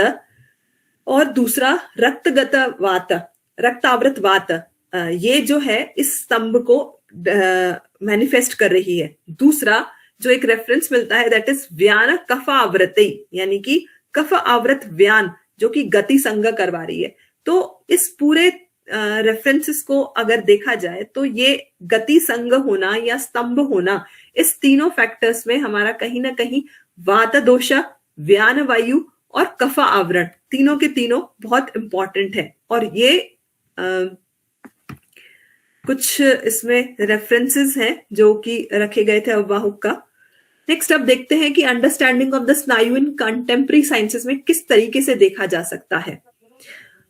और दूसरा रक्तगत वात, रक्त आवृत वात, ये जो है इस स्तंभ को मैनिफेस्ट कर रही है। दूसरा जो एक रेफरेंस मिलता है दैट इज व्यान कफ आवृति, यानी कि कफ आवृत व्यान जो कि गति संग करवा रही है। तो इस पूरे रेफरेंसेस को अगर देखा जाए तो ये गति संग होना या स्तंभ होना, इस तीनों फैक्टर्स में हमारा कहीं ना कहीं वात दोष, व्यान वायु और कफ आवरण तीनों के तीनों बहुत इंपॉर्टेंट है। और ये कुछ इसमें रेफरेंसेस हैं जो कि रखे गए थे अववाहुक का। नेक्स्ट अब देखते हैं कि अंडरस्टैंडिंग ऑफ द स्नायु इन कंटेम्प्रेरी साइंसेस में किस तरीके से देखा जा सकता है।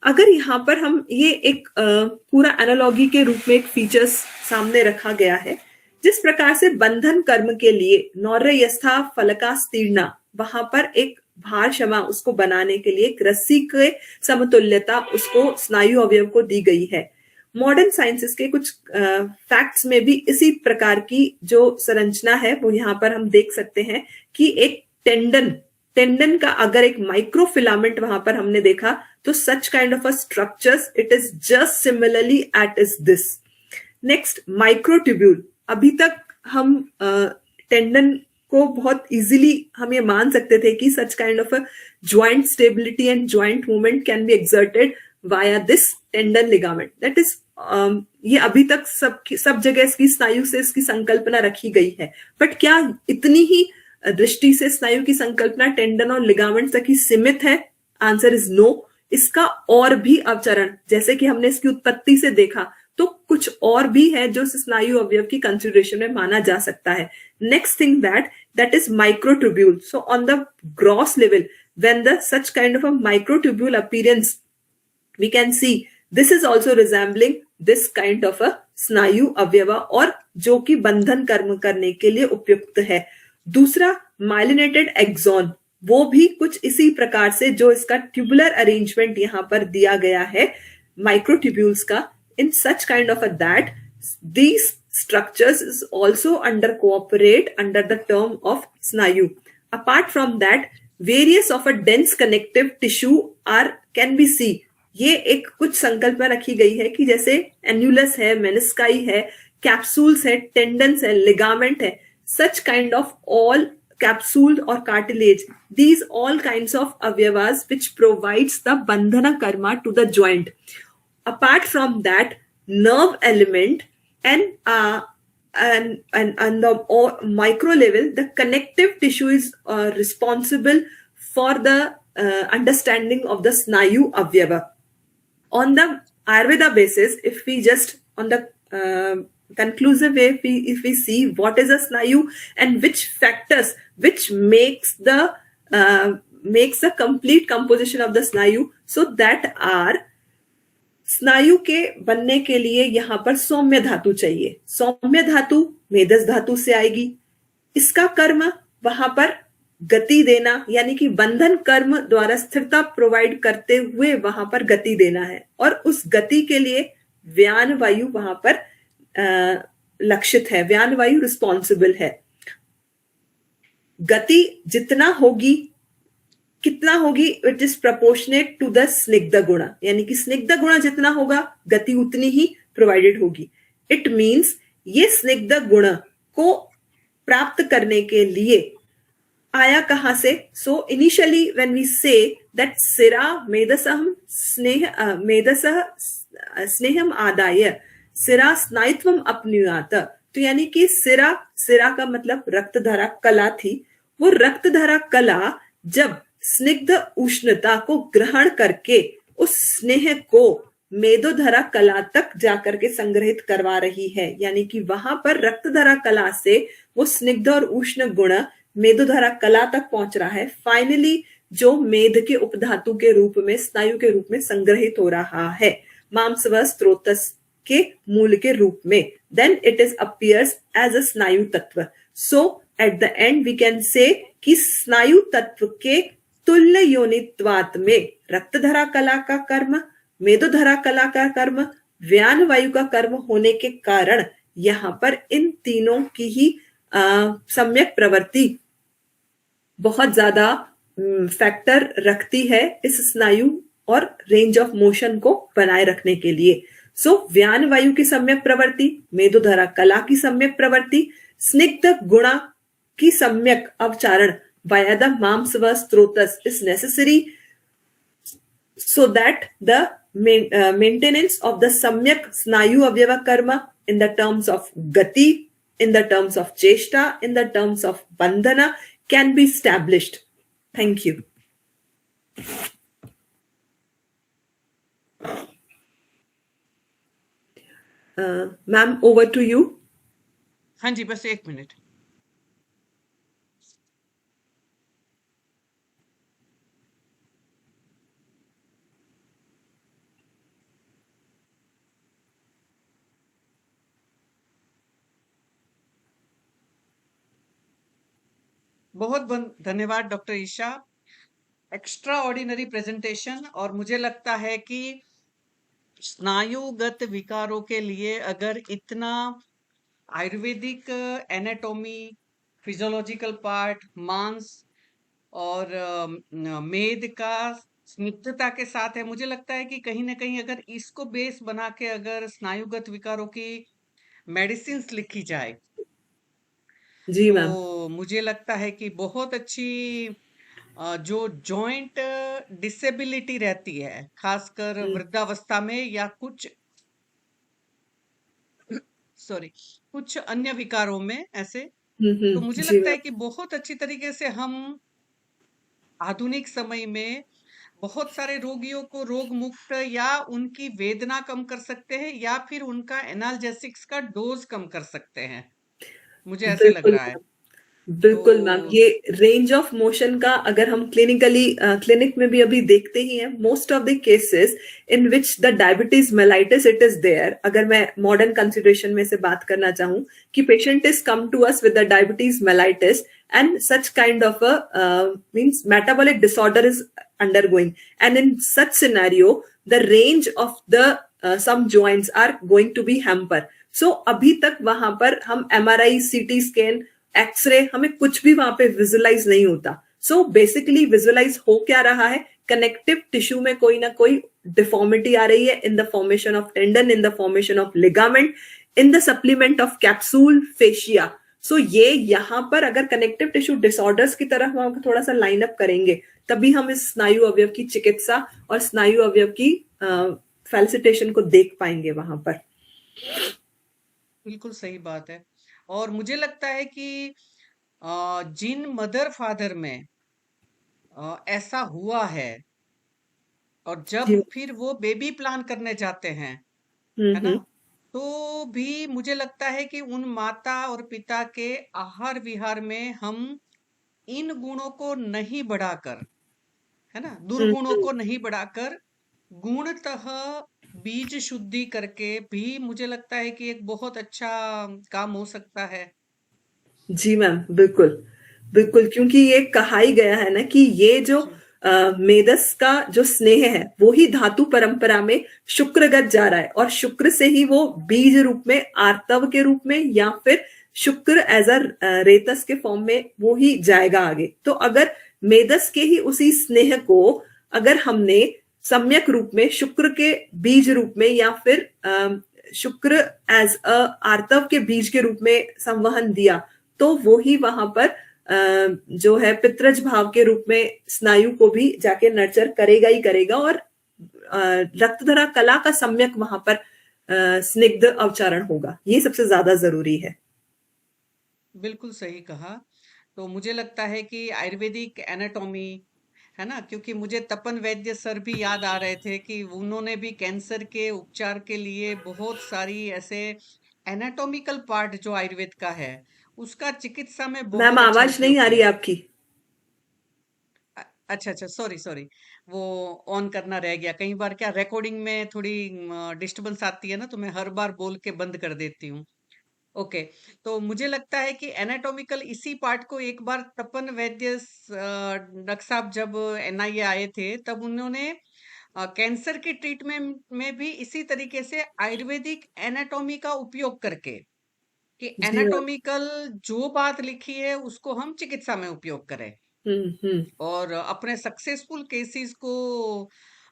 अगर यहाँ पर हम ये एक पूरा एनालॉगी के रूप में एक फीचर्स सामने रखा गया है, जिस प्रकार से बंधन कर्म के लिए नौर्यस्था फलकास्तीर्णा, वहां पर एक भार क्षमा उसको बनाने के लिए एक रस्सी के समतुल्यता उसको स्नायु अवयव को दी गई है। मॉडर्न साइंसेस के कुछ फैक्ट्स में भी इसी प्रकार की जो संरचना है वो यहाँ पर हम देख सकते हैं कि एक टेंडन का अगर एक माइक्रोफिलामेंट वहां पर हमने देखा तो such kind of a structures it is just similarly at is this. Next microtubule, अभी तक हम टेंडन को बहुत इजीली हम ये मान सकते थे कि सच kind of a joint stability and joint movement can be exerted via this tendon ligament, that is ये अभी तक सब जगह इसकी स्नायु से इसकी संकल्पना रखी गई है। बट क्या इतनी ही दृष्टि से स्नायु की संकल्पना टेंडन और लिगामेंट तक ही सीमित है? Answer is no. इसका और भी अवचरण, जैसे कि हमने इसकी उत्पत्ति से देखा, तो कुछ और भी है जो स्नायु अवयव की कंसिडरेशन में माना जा सकता है। Next thing that is microtubule. So on the gross level when the such kind of a microtubule appearance we can see this is also resembling this kind of a स्नायु अवयव और जो कि बंधन कर्म करने के लिए उपयुक्त है। दूसरा माइलिनेटेड एक्सॉन, वो भी कुछ इसी प्रकार से जो इसका ट्यूबुलर अरेंजमेंट यहाँ पर दिया गया है माइक्रोट्यूब्यूल्स का, in such kind of a that these structures is also under cooperate under the term of स्नायु। Apart from that, various of a dense connective tissue are can be seen। ये एक कुछ संकल्पना रखी गई है कि जैसे एन्युलस है, मेनिस्काई है, कैप्सूल्स है, टेंडन्स है, लिगामेंट है, सच काइंड ऑफ ऑल कैप्सूल और cartilage, these all kinds of avyavas which provides the bandhana karma to the joint। Apart from that, nerve element and the micro level, the connective tissue is responsible for the understanding of the स्नायु अवयव। On the Ayurveda basis, if we just on the conclusive way, if we see what is a snayu and which factors which makes the complete composition of the snayu, so that are स्नायु के बनने के लिए यहाँ पर सौम्य धातु चाहिए। सौम्य धातु मेदस धातु से आएगी। इसका कर्म वहां पर गति देना, यानी कि बंधन कर्म द्वारा स्थिरता प्रोवाइड करते हुए वहां पर गति देना है, और उस गति के लिए व्यान वायु वहां पर लक्षित है, व्यान वायु रिस्पॉन्सिबल है। गति जितना होगी कितना होगी, it is proportionate to the स्निग्ध गुण, यानी कि स्निग्ध गुण जितना होगा गति उतनी ही प्रोवाइडेड होगी। इट मीन्स ये स्निग्ध गुण को प्राप्त करने के लिए आया कहां से? So initially when we say that सिरा मेदसह स्नेहम आदाय सिरा स्नायित्वम अपनुयात, तो यानी कि सिरा का मतलब रक्तधारा कला थी। वो रक्तधारा कला जब स्निग्ध उष्णता को ग्रहण करके उस स्नेह को मेदोधरा कला तक जाकर के संग्रहित करवा रही है, यानी कि वहां पर रक्तधरा कला से वो स्निग्ध और उष्ण गुण मेदोधरा कला तक पहुंच रहा है। फाइनली जो मेद के उपधातु के रूप में, स्नायु के रूप में संग्रहित हो रहा है मांस व स्त्रोतस के मूल के रूप में, then it is appears as a snayu tattva. So at the end we can say कि स्नायु तत्व के तुल्य योनित्वात में रक्तधरा कला का कर्म, मेदोधरा कला का कर्म, व्यान वायु का कर्म होने के कारण यहाँ पर इन तीनों की ही सम्यक प्रवृत्ति बहुत ज्यादा फैक्टर रखती है इस स्नायु और रेंज ऑफ मोशन को बनाए रखने के लिए। सो व्यान वायु की सम्यक प्रवृत्ति, मेदोधरा कला की सम्यक प्रवृत्ति, स्निग्ध गुणा की सम्यक अवचारण via the मांस व स्त्रोतस is necessary so that the maintenance of the samyak snayu avyava karma in the terms of gati, in the terms of cheshta, in the terms of bandhana can be established. Thank you. Ma'am, over to you. हाँ जी, बस 1 minute. बहुत धन्यवाद doctor Isha, extraordinary presentation. और मुझे लगता है कि स्नायुगत विकारों के लिए अगर इतना आयुर्वेदिक एनाटॉमी, फिजियोलॉजिकल पार्ट, मांस और मेद का स्निग्धता के साथ है, मुझे लगता है कि कहीं ना कहीं अगर इसको बेस बना के अगर स्नायुगत विकारों की मेडिसिन लिखी जाए जी मैम। तो मुझे लगता है कि बहुत अच्छी जो जॉइंट डिसेबिलिटी रहती है, खासकर वृद्धावस्था में या कुछ कुछ अन्य विकारों में ऐसे, तो मुझे जी लगता है मैम। कि बहुत अच्छी तरीके से हम आधुनिक समय में बहुत सारे रोगियों को रोग मुक्त या उनकी वेदना कम कर सकते हैं या फिर उनका एनाल्जेसिक्स का डोज कम कर सकते हैं, मुझे ऐसे लग बिल्कुल रहा है। मैम, बिल्कुल मैम। तो ये रेंज ऑफ मोशन का अगर हम क्लिनिक में भी अभी देखते ही हैं, most of the cases in which the diabetes mellitus it is there. अगर मैं मॉडर्न कंसिडरेशन में से बात करना चाहूं कि patient is come to us with the diabetes mellitus and such kind of a means metabolic disorder is undergoing, and in such scenario the range of the some joints are going to be hamper. So अभी तक वहां पर हम MRI, CT scan, x ray, हमें कुछ भी वहां पे विजुअलाइज नहीं होता। सो बेसिकली विजुअलाइज हो क्या रहा है, कनेक्टिव टिश्यू में कोई ना कोई डिफॉर्मिटी आ रही है in the formation of tendon, in the formation of ligament, in the supplement of capsule fascia. So ये यहाँ पर अगर कनेक्टिव टिश्यू डिसऑर्डर्स की तरफ हम थोड़ा सा लाइन अप करेंगे तभी हम इस स्नायु अवयव की चिकित्सा और स्नायु अवयव की फैलिसिटेशन को देख पाएंगे वहां पर। बिल्कुल सही बात है। और मुझे लगता है कि जिन मदर फादर में ऐसा हुआ है और जब जी। फिर वो बेबी प्लान करने जाते हैं, है ना, तो भी मुझे लगता है कि उन माता और पिता के आहार विहार में हम इन गुणों को नहीं बढ़ाकर, है ना, दुर्गुणों को नहीं बढ़ाकर गुणतः बीज शुद्धि करके भी मुझे लगता है कि एक बहुत अच्छा काम हो सकता है। जी मैम, बिल्कुल बिल्कुल, क्योंकि ये कहा ही गया है ना कि ये जो मेदस का जो स्नेह है वो ही धातु परंपरा में शुक्रगत जा रहा है और शुक्र से ही वो बीज रूप में, आर्तव के रूप में या फिर शुक्र एज अ रेतस के फॉर्म में वो ही जाएगा आगे। तो अगर मेदस के ही उसी स्नेह को अगर हमने सम्यक रूप में शुक्र के बीज रूप में या फिर शुक्र एज अ आर्तव के बीज के रूप में संवहन दिया तो वो ही वहां पर जो है पितृज भाव के रूप में स्नायु को भी जाके नर्चर करेगा ही करेगा और रक्तधरा कला का सम्यक वहां पर स्निग्ध अवचारण होगा। ये सबसे ज्यादा जरूरी है। बिल्कुल सही कहा। तो मुझे लगता है कि आयुर्वेदिक एनाटॉमी, है ना? क्योंकि मुझे तपन वैद्य सर भी याद आ रहे थे कि उन्होंने भी कैंसर के उपचार के लिए बहुत सारी ऐसे एनाटॉमिकल पार्ट जो आयुर्वेद का है, उसका चिकित्सा में मैम बहुत अच्छा आवाज नहीं उपयोग आ रही किया। आपकी। अच्छा अच्छा, सॉरी सॉरी, वो ऑन करना रह गया। कई बार क्या रिकॉर्डिंग में थोड़ी डिस्टरबेंस आती है ना, तो मैं हर बार बोल के बंद कर देती हूँ। ओके, तो मुझे लगता है कि एनाटॉमिकल इसी पार्ट को एक बार तपन वैद्य डॉक्टर साहब जब एनआईए आए थे, तब उन्होंने कैंसर की ट्रीटमेंट में भी इसी तरीके से आयुर्वेदिक एनाटॉमी का उपयोग करके, कि जी मैम। एनाटॉमिकल जो बात लिखी है उसको हम चिकित्सा में उपयोग करें। हम्म। और अपने सक्सेसफुल केसेस को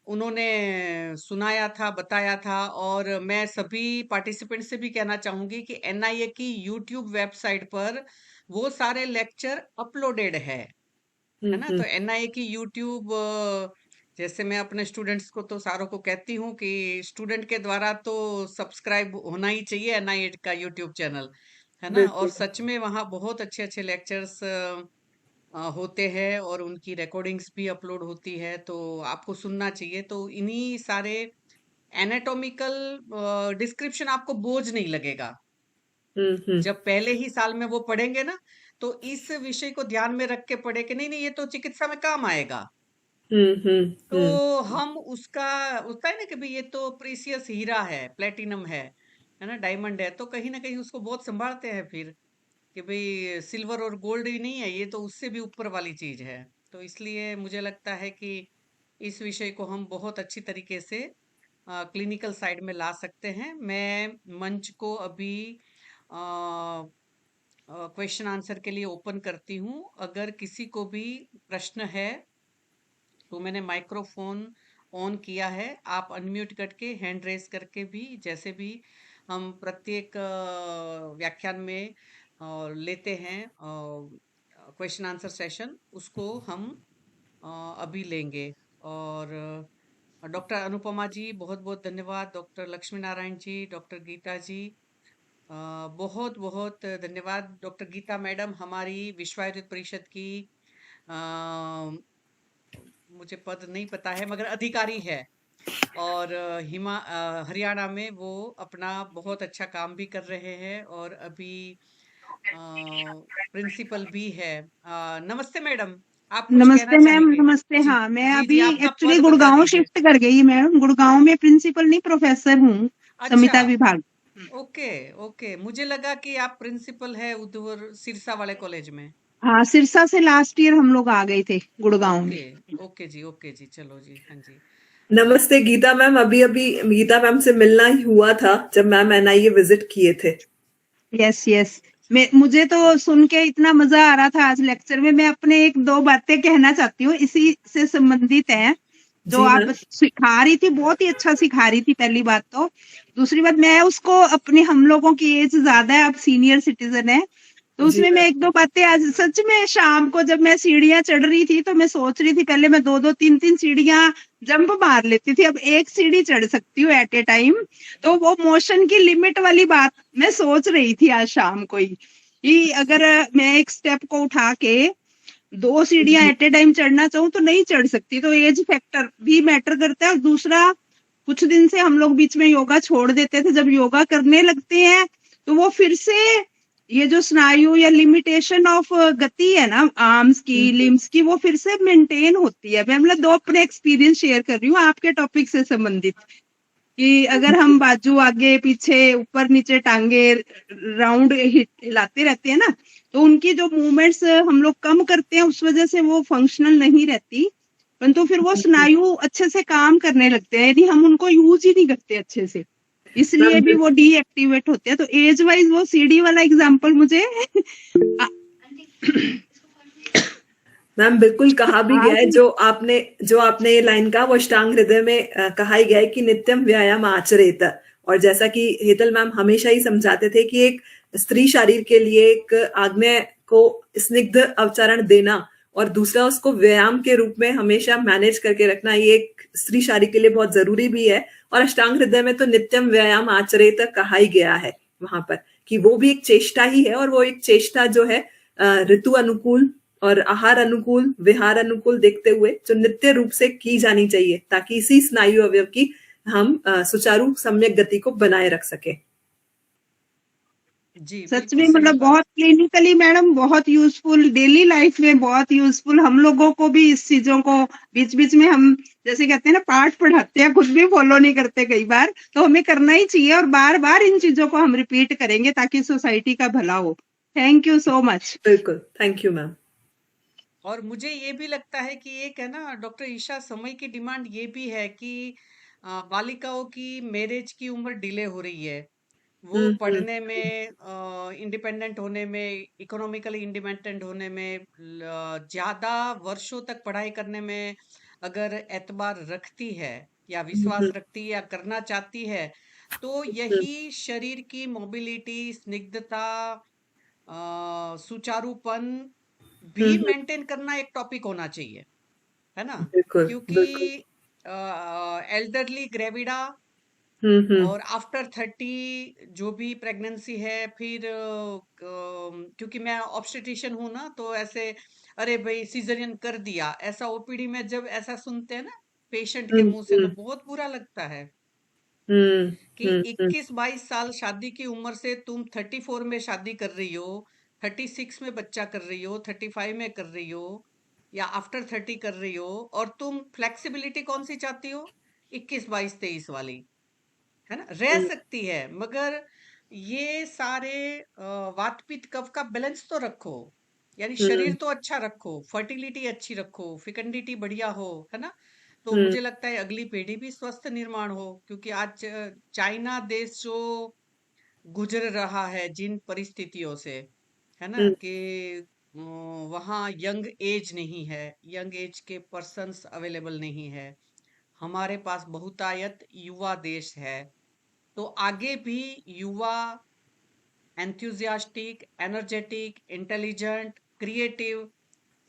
उन्होंने सुनाया था, बताया था। और मैं सभी पार्टिसिपेंट से भी कहना चाहूंगी कि एनआईए की यूट्यूब वेबसाइट पर वो सारे लेक्चर अपलोडेड है ना? हम्म। तो एनआईए की यूट्यूब, जैसे मैं अपने स्टूडेंट्स को तो सारों को कहती हूँ कि स्टूडेंट के द्वारा तो सब्सक्राइब होना ही चाहिए एनआईए का यूट्यूब चैनल, है ना? और बिल्कुल। सच में वहाँ बहुत अच्छे अच्छे लेक्चर्स होते हैं और उनकी रिकॉर्डिंग्स भी अपलोड होती है, तो आपको सुनना चाहिए। तो इन्हीं सारे एनाटॉमिकल डिस्क्रिप्शन आपको बोझ नहीं लगेगा हम्म। जब पहले ही साल में वो पढ़ेंगे ना, तो इस विषय को ध्यान में रख के पढ़े कि नहीं नहीं, ये तो चिकित्सा में काम आएगा। तो हम्म। हम उसका होता है ना कि भाई ये तो प्रीसियस हीरा है, प्लेटिनम है ना, डायमंड है, तो कहीं ना कहीं उसको बहुत संभालते हैं फिर, कि भाई सिल्वर और गोल्ड ही नहीं है, ये तो उससे भी ऊपर वाली चीज है। तो इसलिए मुझे लगता है कि इस विषय को हम बहुत अच्छी तरीके से क्लिनिकल साइड में ला सकते हैं। मैं मंच को अभी क्वेश्चन आंसर के लिए ओपन करती हूँ। अगर किसी को भी प्रश्न है तो मैंने माइक्रोफोन ऑन किया है, आप अनम्यूट करके हैंड रेस करके भी, जैसे भी हम प्रत्येक व्याख्यान में लेते हैं क्वेश्चन आंसर सेशन, उसको हम अ, अभी लेंगे। और डॉक्टर अनुपमा जी बहुत बहुत धन्यवाद, डॉक्टर लक्ष्मी नारायण जी, डॉक्टर गीता जी, बहुत बहुत धन्यवाद। डॉक्टर गीता मैडम हमारी विश्वायुर्वेद परिषद की, मुझे पद नहीं पता है मगर अधिकारी है। और हरियाणा में वो अपना बहुत अच्छा काम भी कर रहे हैं और अभी प्रिंसिपल भी है। नमस्ते मैडम, आप कुछ कहना नमस्ते मैम, चाहेंगे? नमस्ते। जी हाँ, मैं जी जी, अभी आपका एक्चुअली पद बता गुड़गांव दीजिए। शिफ्ट कर गई मैम। गुड़गांव में प्रिंसिपल नहीं, प्रोफेसर हूँ, अच्छा, संहिता विभाग। ओके ओके, मुझे लगा कि आप प्रिंसिपल है उधर सिरसा वाले कॉलेज में। हाँ, सिरसा से लास्ट ईयर हम लोग आ गए थे गुड़गांव में। ओके ओके जी, चलो जी, हाँ जी। नमस्ते गीता मैम, अभी अभी गीता मैम से मिलना ही हुआ था जब मैम एनआईए विजिट किए थे। Yes yes. मुझे तो सुन के इतना मजा आ रहा था आज लेक्चर में। मैं अपने एक दो बातें कहना चाहती हूँ, इसी से संबंधित है। जो जी आप मैम। सिखा रही थी, बहुत ही अच्छा सिखा रही थी, पहली बात तो। दूसरी बात, मैं उसको अपने, हम लोगों की एज ज्यादा है, आप सीनियर सिटीजन है, तो जी उसमें मैं मैम। एक दो बातें आज सच में शाम को जब मैं सीढ़ियां चढ़ रही थी तो मैं सोच रही थी, पहले मैं दो दो तीन तीन सीढ़ियां जंप मार लेती थी, अब एक सीढ़ी चढ़ सकती हूँ एट ए टाइम। तो वो मोशन की लिमिट वाली बात मैं सोच रही थी आज शाम को ही, कि अगर मैं एक स्टेप को उठा के दो सीढ़ियां एट ए टाइम चढ़ना चाहूँ तो नहीं चढ़ सकती। तो एज फैक्टर भी मैटर करता है। और दूसरा, कुछ दिन से हम लोग बीच में योगा छोड़ देते थे, जब योगा करने लगते हैं तो वो फिर से ये जो स्नायु या लिमिटेशन ऑफ गति है ना आर्म्स की, लिम्स की, वो फिर से मेंटेन होती है। मैं मतलब दो अपने एक्सपीरियंस शेयर कर रही हूँ आपके टॉपिक से संबंधित, कि अगर हम बाजू आगे पीछे ऊपर नीचे टांगे राउंड हिलाते रहते हैं ना, तो उनकी जो मूवमेंट्स हम लोग कम करते हैं, उस वजह से वो फंक्शनल नहीं रहती, परंतु फिर वो स्नायु अच्छे से काम करने लगते हैं, यदि हम उनको यूज ही नहीं करते अच्छे से, इसलिए मैम भी वो डीएक्टिवेट होते हैं। तो एज वाइज वो सीडी वाला एग्जांपल मुझे मैम बिल्कुल कहा भी गया है, आज जो आपने ये लाइन कहा वो अष्टांग हृदय में कहा ही गया है कि नित्यम व्यायाम आचरेत। और जैसा कि हेतल मैम हमेशा ही समझाते थे कि एक स्त्री शरीर के लिए एक आग्नेय को स्निग्ध अवचरण देना और दूसरा उसको व्यायाम के रूप में हमेशा मैनेज करके रखना, ये एक स्त्री शरीर के लिए बहुत जरूरी भी है। और अष्टांग हृदय में तो नित्यम व्यायाम आचरेत कहा ही गया है वहां पर, कि वो भी एक चेष्टा ही है। और वो एक चेष्टा जो है ऋतु अनुकूल और आहार अनुकूल, विहार अनुकूल देखते हुए जो नित्य रूप से की जानी चाहिए, ताकि इसी स्नायु अवयव की हम सुचारू सम्यक गति को बनाए रख सके। जी, सच बिल्कुल में सही मतलब बात। बहुत क्लिनिकली मैडम बहुत यूजफुल, डेली लाइफ में बहुत यूजफुल। हम लोगों को भी इस चीजों को बीच बीच में हम जैसे कहते हैं ना पाठ पढ़ाते हैं, खुद भी फॉलो नहीं करते कई बार, तो हमें करना ही चाहिए और बार बार इन चीजों को हम रिपीट करेंगे ताकि सोसाइटी का भला हो। Thank you so much. बिल्कुल, थैंक यू मैम। और मुझे ये भी लगता है कि एक है ना डॉक्टर ईशा, समय की डिमांड ये भी है कि बालिकाओं की मैरिज की उम्र डिले हो रही है। वो पढ़ने में, इंडिपेंडेंट होने में, इकोनॉमिकली इंडिपेंडेंट होने में, ज्यादा वर्षों तक पढ़ाई करने में अगर एतबार रखती है या विश्वास रखती है या करना चाहती है, तो यही शरीर की मोबिलिटी, स्निग्धता, सुचारूपन भी मेंटेन करना एक टॉपिक होना चाहिए, है ना? बिल्कुल, क्योंकि बिल्कुल। एल्डरली, ग्रेविडा हम्म। और आफ्टर 30 जो भी प्रेगनेंसी है, फिर क्योंकि मैं ऑब्स्टेट्रिशियन हूं ना, तो ऐसे अरे भाई सीजरियन कर दिया, ऐसा ओपीडी में जब ऐसा सुनते हैं ना पेशेंट के मुंह से, तो हम्म। बहुत बुरा लगता है हम्म। कि हम्म। 21-22 साल शादी की उम्र से तुम 34 में शादी कर रही हो, 36 में बच्चा कर रही हो, 35 में कर रही हो, या आफ्टर 30 कर रही हो, और तुम फ्लेक्सिबिलिटी कौन सी चाहती हो? 21-22-23 वाली, है ना? रह सकती है, मगर ये सारे वात पित्त कफ का बैलेंस तो रखो, यानी शरीर हम्म। तो अच्छा रखो, फर्टिलिटी अच्छी रखो, फिकंडिटी बढ़िया हो, है ना? तो हम्म। मुझे लगता है अगली पीढ़ी भी स्वस्थ निर्माण हो, क्योंकि आज चाइना देश जो गुजर रहा है जिन परिस्थितियों से, है ना, हम्म। कि वहाँ यंग एज नहीं है, यंग एज के पर्सन्स अवेलेबल नहीं है। हमारे पास बहुतायत युवा देश है, तो आगे भी युवा, एंथुजियास्टिक, एनर्जेटिक, इंटेलिजेंट, क्रिएटिव,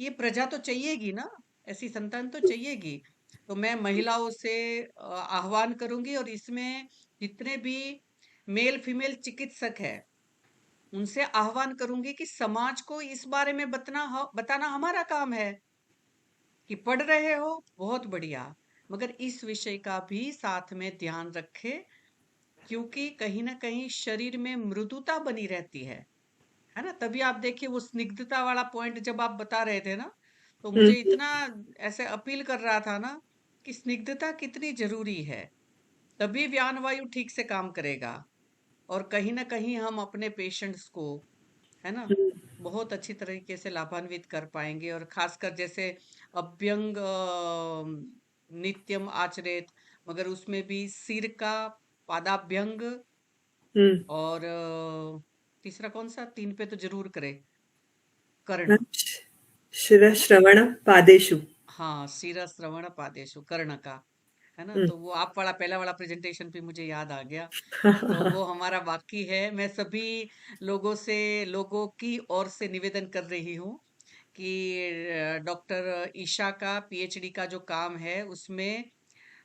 ये प्रजा तो चाहिएगी ना, ऐसी संतान तो चाहिएगी। तो मैं महिलाओं से आह्वान करूंगी, और इसमें जितने भी मेल फीमेल चिकित्सक है उनसे आह्वान करूंगी कि समाज को इस बारे में बताना हमारा काम है कि पढ़ रहे हो, बहुत बढ़िया, मगर इस विषय का भी साथ में ध्यान रखे, क्योंकि कहीं ना कहीं शरीर में मृदुता बनी रहती है ना? तभी आप देखिए वो स्निग्धता वाला पॉइंट जब आप बता रहे थे ना, तो मुझे हम्म। इतना ऐसे अपील कर रहा था ना कि स्निग्धता कितनी जरूरी है, तभी व्यान वायु ठीक से काम करेगा, और कहीं ना कहीं हम अपने पेशेंट्स को, है ना, बहुत अच्छी तरीके से लाभान्वित कर पाएंगे। और खासकर जैसे अभ्यंग नित्यम आचरेत, मगर उसमें भी सिर का पादाभ्यंग, हम्म। और तीसरा कौन सा, 3 पे तो जरूर करे, कर्ण, शिर है ना? श्रवण पादेषु। हाँ, शिरा श्रवण पादेशु, कर्ण का, है ना? हम्म। तो वो आप वाला पहला वाला प्रेजेंटेशन भी मुझे याद आ गया। तो वो हमारा बाकी है। मैं सभी लोगों की ओर से निवेदन कर रही हूँ कि डॉक्टर ईशा का पीएचडी का जो काम है उसमें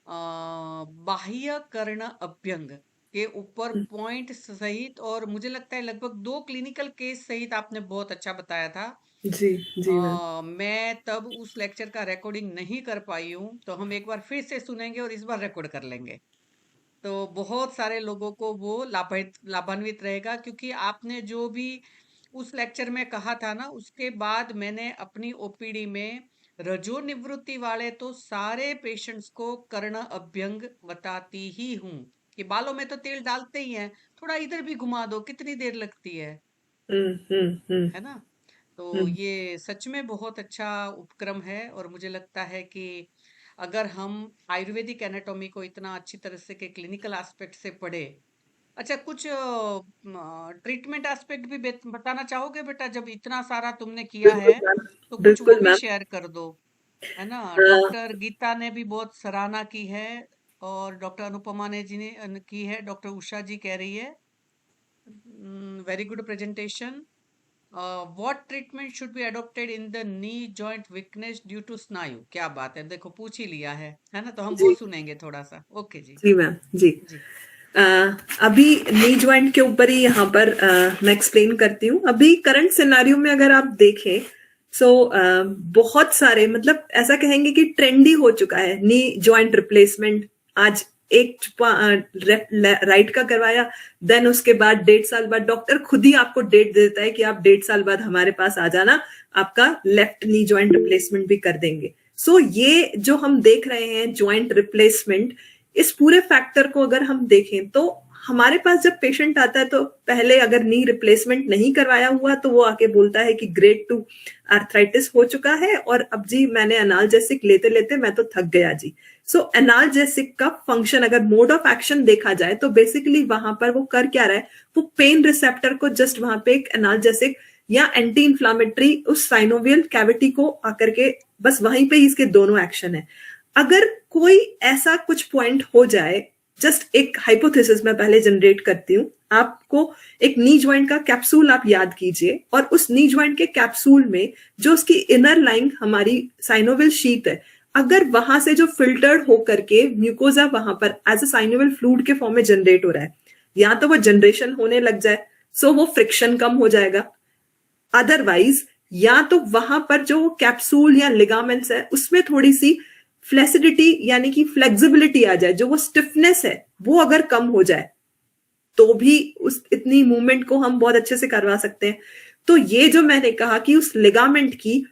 बाह्य कर्ण अभ्यंग के ऊपर पॉइंट सहित, और मुझे लगता है लगभग 2 क्लिनिकल केस सहित आपने बहुत अच्छा बताया था। जी, जी मैम। मैं तब उस लेक्चर का रिकॉर्डिंग नहीं कर पाई हूँ, तो हम एक बार फिर से सुनेंगे और इस बार रिकॉर्ड कर लेंगे। तो बहुत सारे लोगों को वो लाभान्वित रहेगा, क्योंकि आपने जो भी उस लेक्चर में कहा था ना, उसके बाद मैंने अपनी ओपीडी में रजो निवृत्ति वाले तो सारे पेशेंट्स को कर्ण अभ्यंग बताती ही हूँ कि बालों में तो तेल डालते ही हैं, थोड़ा इधर भी घुमा दो, कितनी देर लगती है ना? तो हम्म। ये सच में बहुत अच्छा उपक्रम है, और मुझे लगता है कि अगर हम आयुर्वेदिक एनाटॉमी को इतना अच्छी तरह से के क्लिनिकल एस्पेक्ट से पढ़े। अच्छा, कुछ ट्रीटमेंट एस्पेक्ट भी बताना चाहोगे बेटा? जब इतना सारा तुमने किया बिल्कुल है, मैम। तो कुछ वो बिल्कुल भी मैम। शेयर कर दो, है ना? अ, डॉक्टर गीता ने भी बहुत सराहना की है, और डॉक्टर अनुपमा ने जी ने की है, डॉक्टर उषा जी कह रही है very good presentation. What treatment should be adopted in the knee joint weakness due to स्नायु? क्या बात है, देखो पूछ ही लिया है ना? तो हम वो जी, सुनेंगे थोड़ा सा। ओके जी। जी मैम, जी। जी। अ, अभी नी ज्वाइंट के ऊपर ही यहाँ पर मैं एक्सप्लेन करती हूँ। अभी करंट सिनेरियो में अगर आप देखें सो बहुत सारे, मतलब ऐसा कहेंगे कि ट्रेंडी हो चुका है नी जॉइंट रिप्लेसमेंट। आज एक राइट का करवाया, देन उसके बाद 1.5 साल बाद डॉक्टर खुद ही आपको डेट देता है कि आप 1.5 साल बाद हमारे पास आ जाना, आपका लेफ्ट नी जॉइंट रिप्लेसमेंट भी कर देंगे। सो ये जो हम देख रहे हैं जॉइंट रिप्लेसमेंट, इस पूरे फैक्टर को अगर हम देखें तो हमारे पास जब पेशेंट आता है तो पहले अगर नी रिप्लेसमेंट नहीं करवाया हुआ तो वो आके बोलता है कि ग्रेड 2 आर्थराइटिस हो चुका है और अब जी मैंने एनाल्जेसिक लेते लेते मैं तो थक गया जी। सो एनाल्जेसिक का फंक्शन, अगर मोड ऑफ एक्शन देखा जाए तो बेसिकली वहां पर वो कर क्या रहा है, वो पेन रिसेप्टर को जस्ट वहां पे एक एनाल्जेसिक या एंटी इंफ्लामेटरी उस साइनोवियल कैविटी को आकर के, बस वहीं पे ही इसके दोनों एक्शन है। अगर कोई ऐसा कुछ पॉइंट हो जाए, जस्ट एक हाइपोथेसिस मैं पहले जनरेट करती हूँ, आपको एक नी ज्वाइंट का कैप्सूल आप याद कीजिए और उस नी ज्वाइंट के कैप्सूल में जो उसकी इनर लाइन हमारी साइनोवियल शीट है, अगर वहां से जो फिल्टर्ड होकर के म्यूकोजा वहां पर एज अ साइनोवियल फ्लूइड के फॉर्म में जनरेट हो रहा है, या तो वो जनरेशन होने लग जाए, सो वो फ्रिक्शन कम हो जाएगा, अदरवाइज या तो वहां पर जो कैप्सूल या लिगामेंट्स है उसमें थोड़ी सी फ्लेसिडिटी यानी कि फ्लेक्सिबिलिटी आ जाए, जो वो स्टिफनेस है वो अगर कम हो जाए तो भी उस इतनी मूवमेंट को हम बहुत अच्छे से करवा सकते हैं। तो ये जो मैंने कहा कि उस लिगामेंट की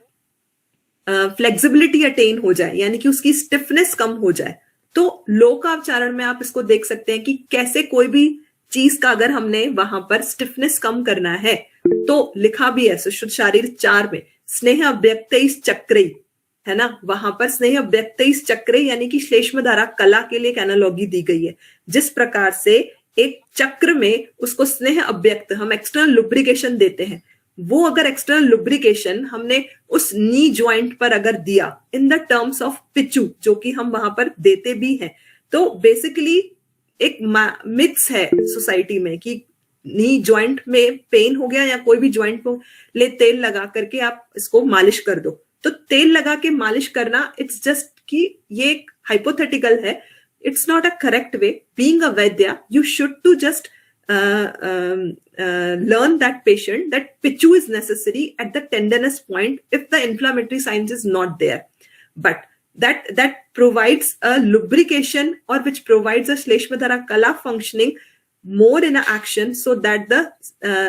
फ्लेक्सिबिलिटी अटेन हो जाए यानी कि उसकी स्टिफनेस कम हो जाए, तो लोकावचारण में आप इसको देख सकते हैं कि कैसे कोई भी चीज का अगर हमने वहां पर स्टिफनेस कम करना है तो लिखा भी है शुद्ध शारीर 4 में, स्नेह अव्यक्तैः चक्रै, है ना, वहां पर स्नेह अव्यक्तैः चक्रै यानी कि श्लेष्मधारा कला के लिए एक एनालॉगी दी गई है। जिस प्रकार से एक चक्र में उसको स्नेह अव्यक्त हम एक्सटर्नल लुब्रिकेशन देते हैं, वो अगर एक्सटर्नल लुब्रिकेशन हमने उस नी ज्वाइंट पर अगर दिया इन द टर्म्स ऑफ पिचू, जो कि हम वहां पर देते भी हैं, तो बेसिकली एक मिथ्स है सोसाइटी में कि नी ज्वाइंट में पेन हो गया या कोई भी ज्वाइंट को ले तेल लगा करके आप इसको मालिश कर दो। तो तेल लगा के मालिश करना, इट्स जस्ट कि ये एक हाइपोथेटिकल है, it's not a correct way. Being a vaidya, you should to just learn that patient that pichu is necessary at the tenderness point if the inflammatory signs is not there, but that provides a lubrication or which provides a Shleshmadhara kala functioning more in a action so that the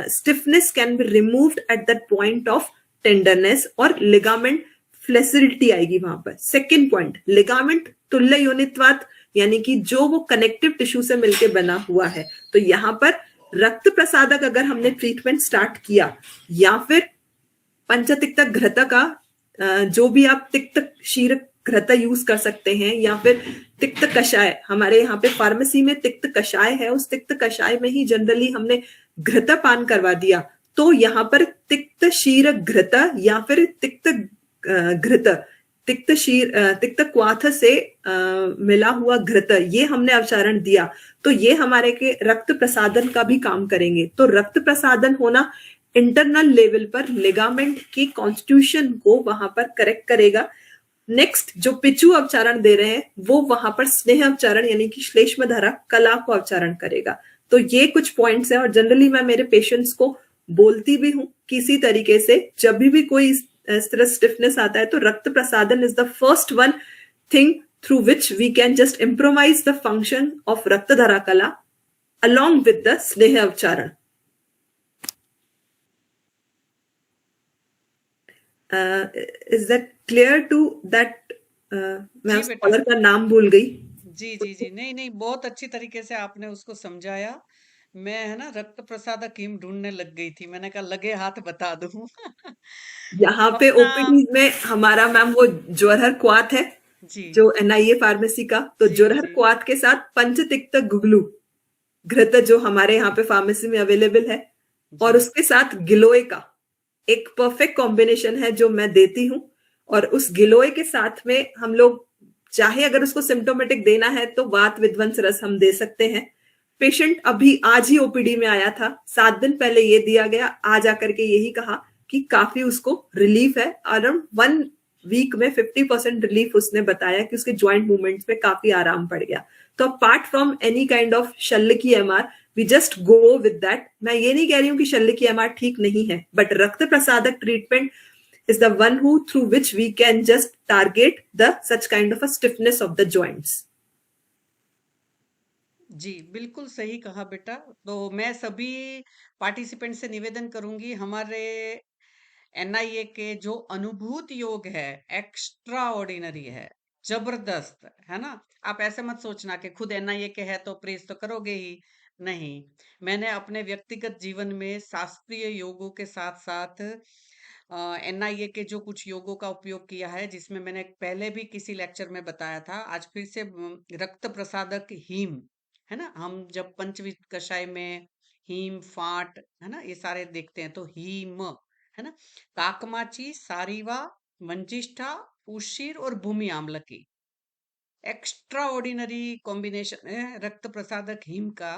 stiffness can be removed at that point of tenderness और ligament flaccidity आएगी वहां पर। Second point, ligament तुल्य योनित्वात यानी कि जो वो connective tissue से मिलके बना हुआ है। तो यहाँ पर रक्त प्रसादक अगर हमने ट्रीटमेंट स्टार्ट किया या फिर पंचतिक्त घृत का जो भी आप तिक्त क्षीर घृत यूज कर सकते हैं, या फिर तिक्त कषाय, हमारे यहाँ पे फार्मेसी में तिक्त कषाय है, उस तिक्त कषाय में ही जनरली हमने घृत पान करवा दिया, तो यहाँ पर तिक्त क्षीर घृत या फिर तिक्त घृत, तिक्त क्वाथ से मिला हुआ घृत, ये हमने अवचारण दिया, तो ये हमारे के रक्त प्रसादन का भी काम करेंगे। तो रक्त प्रसादन होना इंटरनल लेवल पर लिगामेंट की कॉन्स्टिट्यूशन को वहां पर करेक्ट करेगा। नेक्स्ट जो पिचू अवचारण दे रहे हैं वो वहां पर स्नेह अवचारण यानी कि श्लेष्मधारा कला को अवचारण करेगा। तो ये कुछ पॉइंट्स है और जनरली मैं मेरे पेशेंट्स को बोलती भी हूँ किसी तरीके से, जब भी कोई इस तरह स्टिफनेस आता है तो rakta prasadan is the first one thing through which we can just improvise the function of raktadhara kala along with the sneha avacharan. Is that clear to that? मैं स्कॉलर का नाम भूल गई। जी जी जी, नहीं नहीं, बहुत अच्छी तरीके से आपने उसको समझाया। मैं है ना रक्त प्रसादक हीम ढूंढने लग गई थी, मैंने कहा लगे हाथ बता दूं। यहाँ पे अपना ओपीडी में हमारा मैम वो ज्वरहर क्वाथ है जी जो एनआईए फार्मेसी का, तो जी ज्वरहर जी क्वाथ के साथ पंचतिक्त गुगलू घृत जो हमारे यहाँ पे फार्मेसी में अवेलेबल है, और जी उसके साथ गिलोय का एक परफेक्ट कॉम्बिनेशन है जो मैं देती हूँ। और उस गिलोय के साथ में हम लोग चाहे अगर उसको सिम्टोमेटिक देना है तो वात विध्वंस रस हम दे सकते हैं। पेशेंट अभी आज ही ओपीडी में आया था, 7 दिन पहले ये दिया गया, आज आकर के यही कहा कि काफी उसको रिलीफ है। अराउंड 1 वीक में 50% रिलीफ उसने बताया कि उसके ज्वाइंट मूवमेंट्स में काफी आराम पड़ गया। तो apart from any kind of शल्य की एमआर we just go with that. मैं ये नहीं कह रही हूँ कि शल्य की एमआर ठीक नहीं है, बट रक्त प्रसादक treatment is the one who through which we can just target the such kind of a stiffness of the joints. जी, बिल्कुल सही कहा बेटा। तो मैं सभी पार्टिसिपेंट से निवेदन करूंगी, हमारे एनआईए के जो अनुभूत योग है, एक्स्ट्रा ऑर्डिनरी है, जबरदस्त है ना। आप ऐसे मत सोचना कि खुद एनआईए के है तो प्रेज तो करोगे ही नहीं। मैंने अपने व्यक्तिगत जीवन में शास्त्रीय योगों के साथ साथ एनआईए के जो कुछ योगों का उपयोग किया है, जिसमें मैंने पहले भी किसी लेक्चर में बताया था, आज फिर से रक्त प्रसादक हीम है ना। हम जब पंचविध कषाय में हीम, फाट है ना, ये सारे देखते हैं, तो हीम है ना, काकमाची, सारीवा, मंजिष्ठा, उशीर और भूमि आमलकी, एक्स्ट्रा ऑर्डिनरी कॉम्बिनेशन है रक्त प्रसादक हीम का,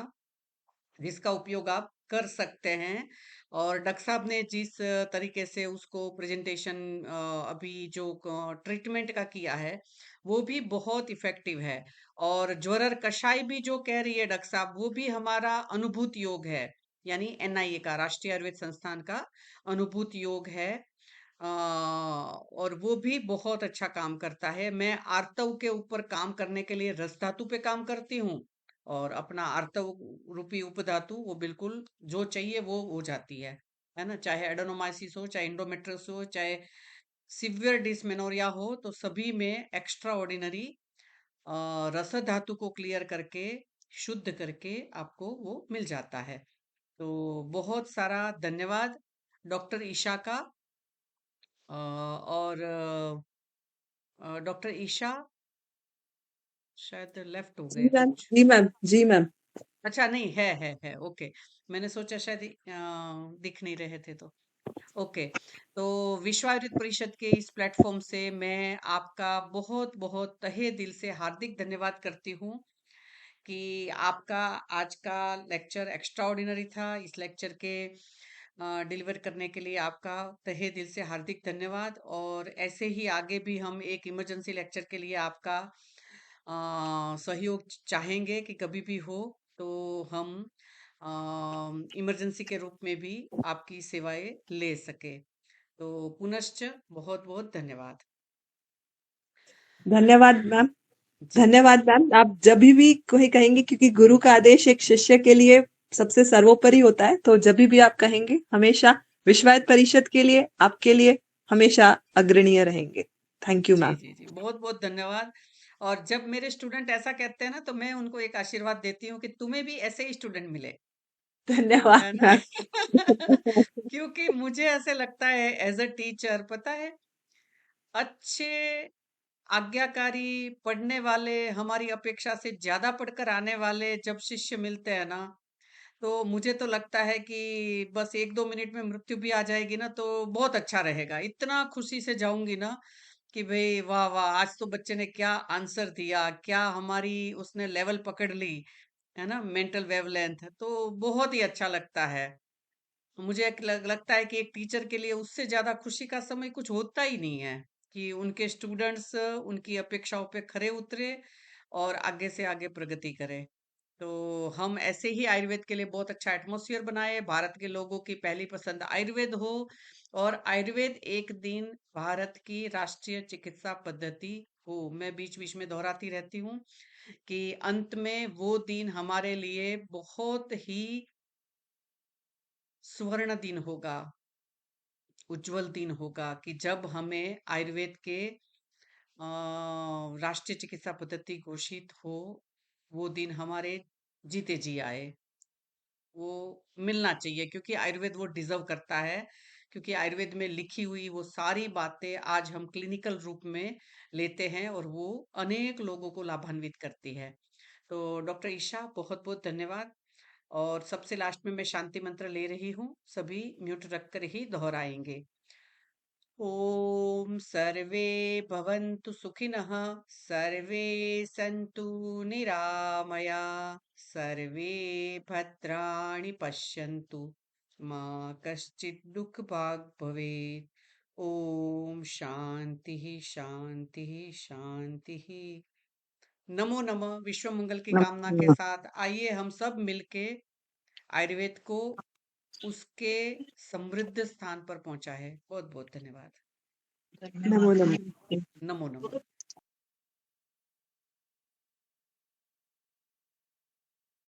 जिसका उपयोग आप कर सकते हैं। और डॉक्टर साहब ने जिस तरीके से उसको प्रेजेंटेशन अभी जो ट्रीटमेंट का किया है, वो भी बहुत इफेक्टिव है। और ज्वरर कषाय भी जो कह रही है डॉक्टर साहब, वो भी हमारा अनुभूत योग है, यानी एनआईए का, राष्ट्रीय आयुर्वेद संस्थान का अनुभूत योग है। और वो भी बहुत अच्छा काम करता है। मैं आर्तव के ऊपर काम करने के लिए रस धातु पे काम करती हूँ, और अपना आर्तव रूपी उपधातु वो बिल्कुल जो चाहिए वो हो जाती है ना। चाहे एडेनोमाइसिस हो, चाहे इंडोमेट्रियोसिस हो, चाहे सिवियर डिसमेनोरिया हो, तो सभी में एक्स्ट्रा ऑर्डिनरी रस धातु को क्लियर करके, शुद्ध करके आपको वो मिल जाता है। तो बहुत सारा धन्यवाद डॉक्टर ईशा का। और डॉक्टर ईशा शायद लेफ्ट हो जी गए मैम, कुछ। जी मैम, जी मैम। अच्छा, नहीं है, ओके। मैंने सोचा शायद दिख नहीं रहे थे तो। ओके। तो विश्व आयुर्वेद परिषद के इस प्लेटफॉर्म से मैं आपका बहुत बहुत तहे दिल से हार्दिक धन्यवाद करती हूँ कि आपका आज का लेक्चर एक्स्ट्रा ऑर्डिनरी था। इस लेक्चर के डिलीवर करने के लिए आपका तहे दिल से हार्दिक धन्यवाद। और ऐसे ही आगे भी हम एक इमरजेंसी लेक्चर के लिए आपका सहयोग चाहेंगे कि कभी भी हो तो हम इमरजेंसी के रूप में भी आपकी सेवाएं ले सके। तो पुनश्च बहुत बहुत धन्यवाद। धन्यवाद मैम। जी। धन्यवाद मैम। आप जब भी कोई कहेंगे, क्योंकि गुरु का आदेश एक शिष्य के लिए सबसे सर्वोपरि होता है, तो जब भी आप कहेंगे, हमेशा विश्व आयुर्वेद परिषद के लिए, आपके लिए हमेशा अग्रणीय रहेंगे। थैंक यू जी मैम। जी जी, बहुत बहुत धन्यवाद। और जब मेरे स्टूडेंट ऐसा कहते हैं ना, तो मैं उनको एक आशीर्वाद देती हूँ कि तुम्हें भी ऐसे ही स्टूडेंट मिले, धन्यवाद है ना। मैम। क्योंकि मुझे ऐसे लगता है एज अ टीचर, पता है, अच्छे आज्ञाकारी पढ़ने वाले, हमारी अपेक्षा से ज्यादा पढ़कर आने वाले जब शिष्य मिलते हैं ना, तो मुझे तो लगता है कि बस 1-2 मिनट में मृत्यु भी आ जाएगी ना तो बहुत अच्छा रहेगा। इतना खुशी से जाऊंगी ना कि भाई वाह वाह, आज तो बच्चे ने क्या आंसर दिया, क्या हमारी उसने लेवल पकड़ ली, है ना, मेंटल वेवलेंथ। तो बहुत ही अच्छा लगता है। मुझे लगता है कि एक टीचर के लिए उससे ज्यादा खुशी का समय कुछ होता ही नहीं है कि उनके स्टूडेंट्स उनकी अपेक्षाओं पे खरे उतरे और आगे से आगे प्रगति करें। तो हम ऐसे ही आयुर्वेद के लिए बहुत अच्छा एटमॉस्फेयर बनाए, भारत के लोगों की पहली पसंद आयुर्वेद हो, और आयुर्वेद एक दिन भारत की राष्ट्रीय चिकित्सा पद्धति हो। मैं बीच बीच में दोहराती रहती हूँ कि अंत में वो दिन हमारे लिए बहुत ही स्वर्ण दिन होगा, उज्जवल दिन होगा, कि जब हमें आयुर्वेद के राष्ट्रीय चिकित्सा पद्धति घोषित हो। वो दिन हमारे जीते जी आए, वो मिलना चाहिए, क्योंकि आयुर्वेद वो डिजर्व करता है। क्योंकि आयुर्वेद में लिखी हुई वो सारी बातें आज हम क्लिनिकल रूप में लेते हैं, और वो अनेक लोगों को लाभान्वित करती है। तो डॉक्टर ईशा, बहुत बहुत धन्यवाद। और सबसे लास्ट में मैं शांति मंत्र ले रही हूँ, सभी म्यूट रखकर ही दोहराएंगे। ओम सर्वे भवन्तु सुखिनः, सर्वे सन्तु निरामया, सर्वे भद्राणि पश्यन्तु, मा कश्चित् दुःखभाग् भवेत्। ओम शांति शांति शांति। नमो नमः। विश्व मंगल की कामना के साथ आइए हम सब मिलके आयुर्वेद को उसके समृद्ध स्थान पर पहुंचाए। बहुत बहुत धन्यवाद। नमो नमः। नमो नमः।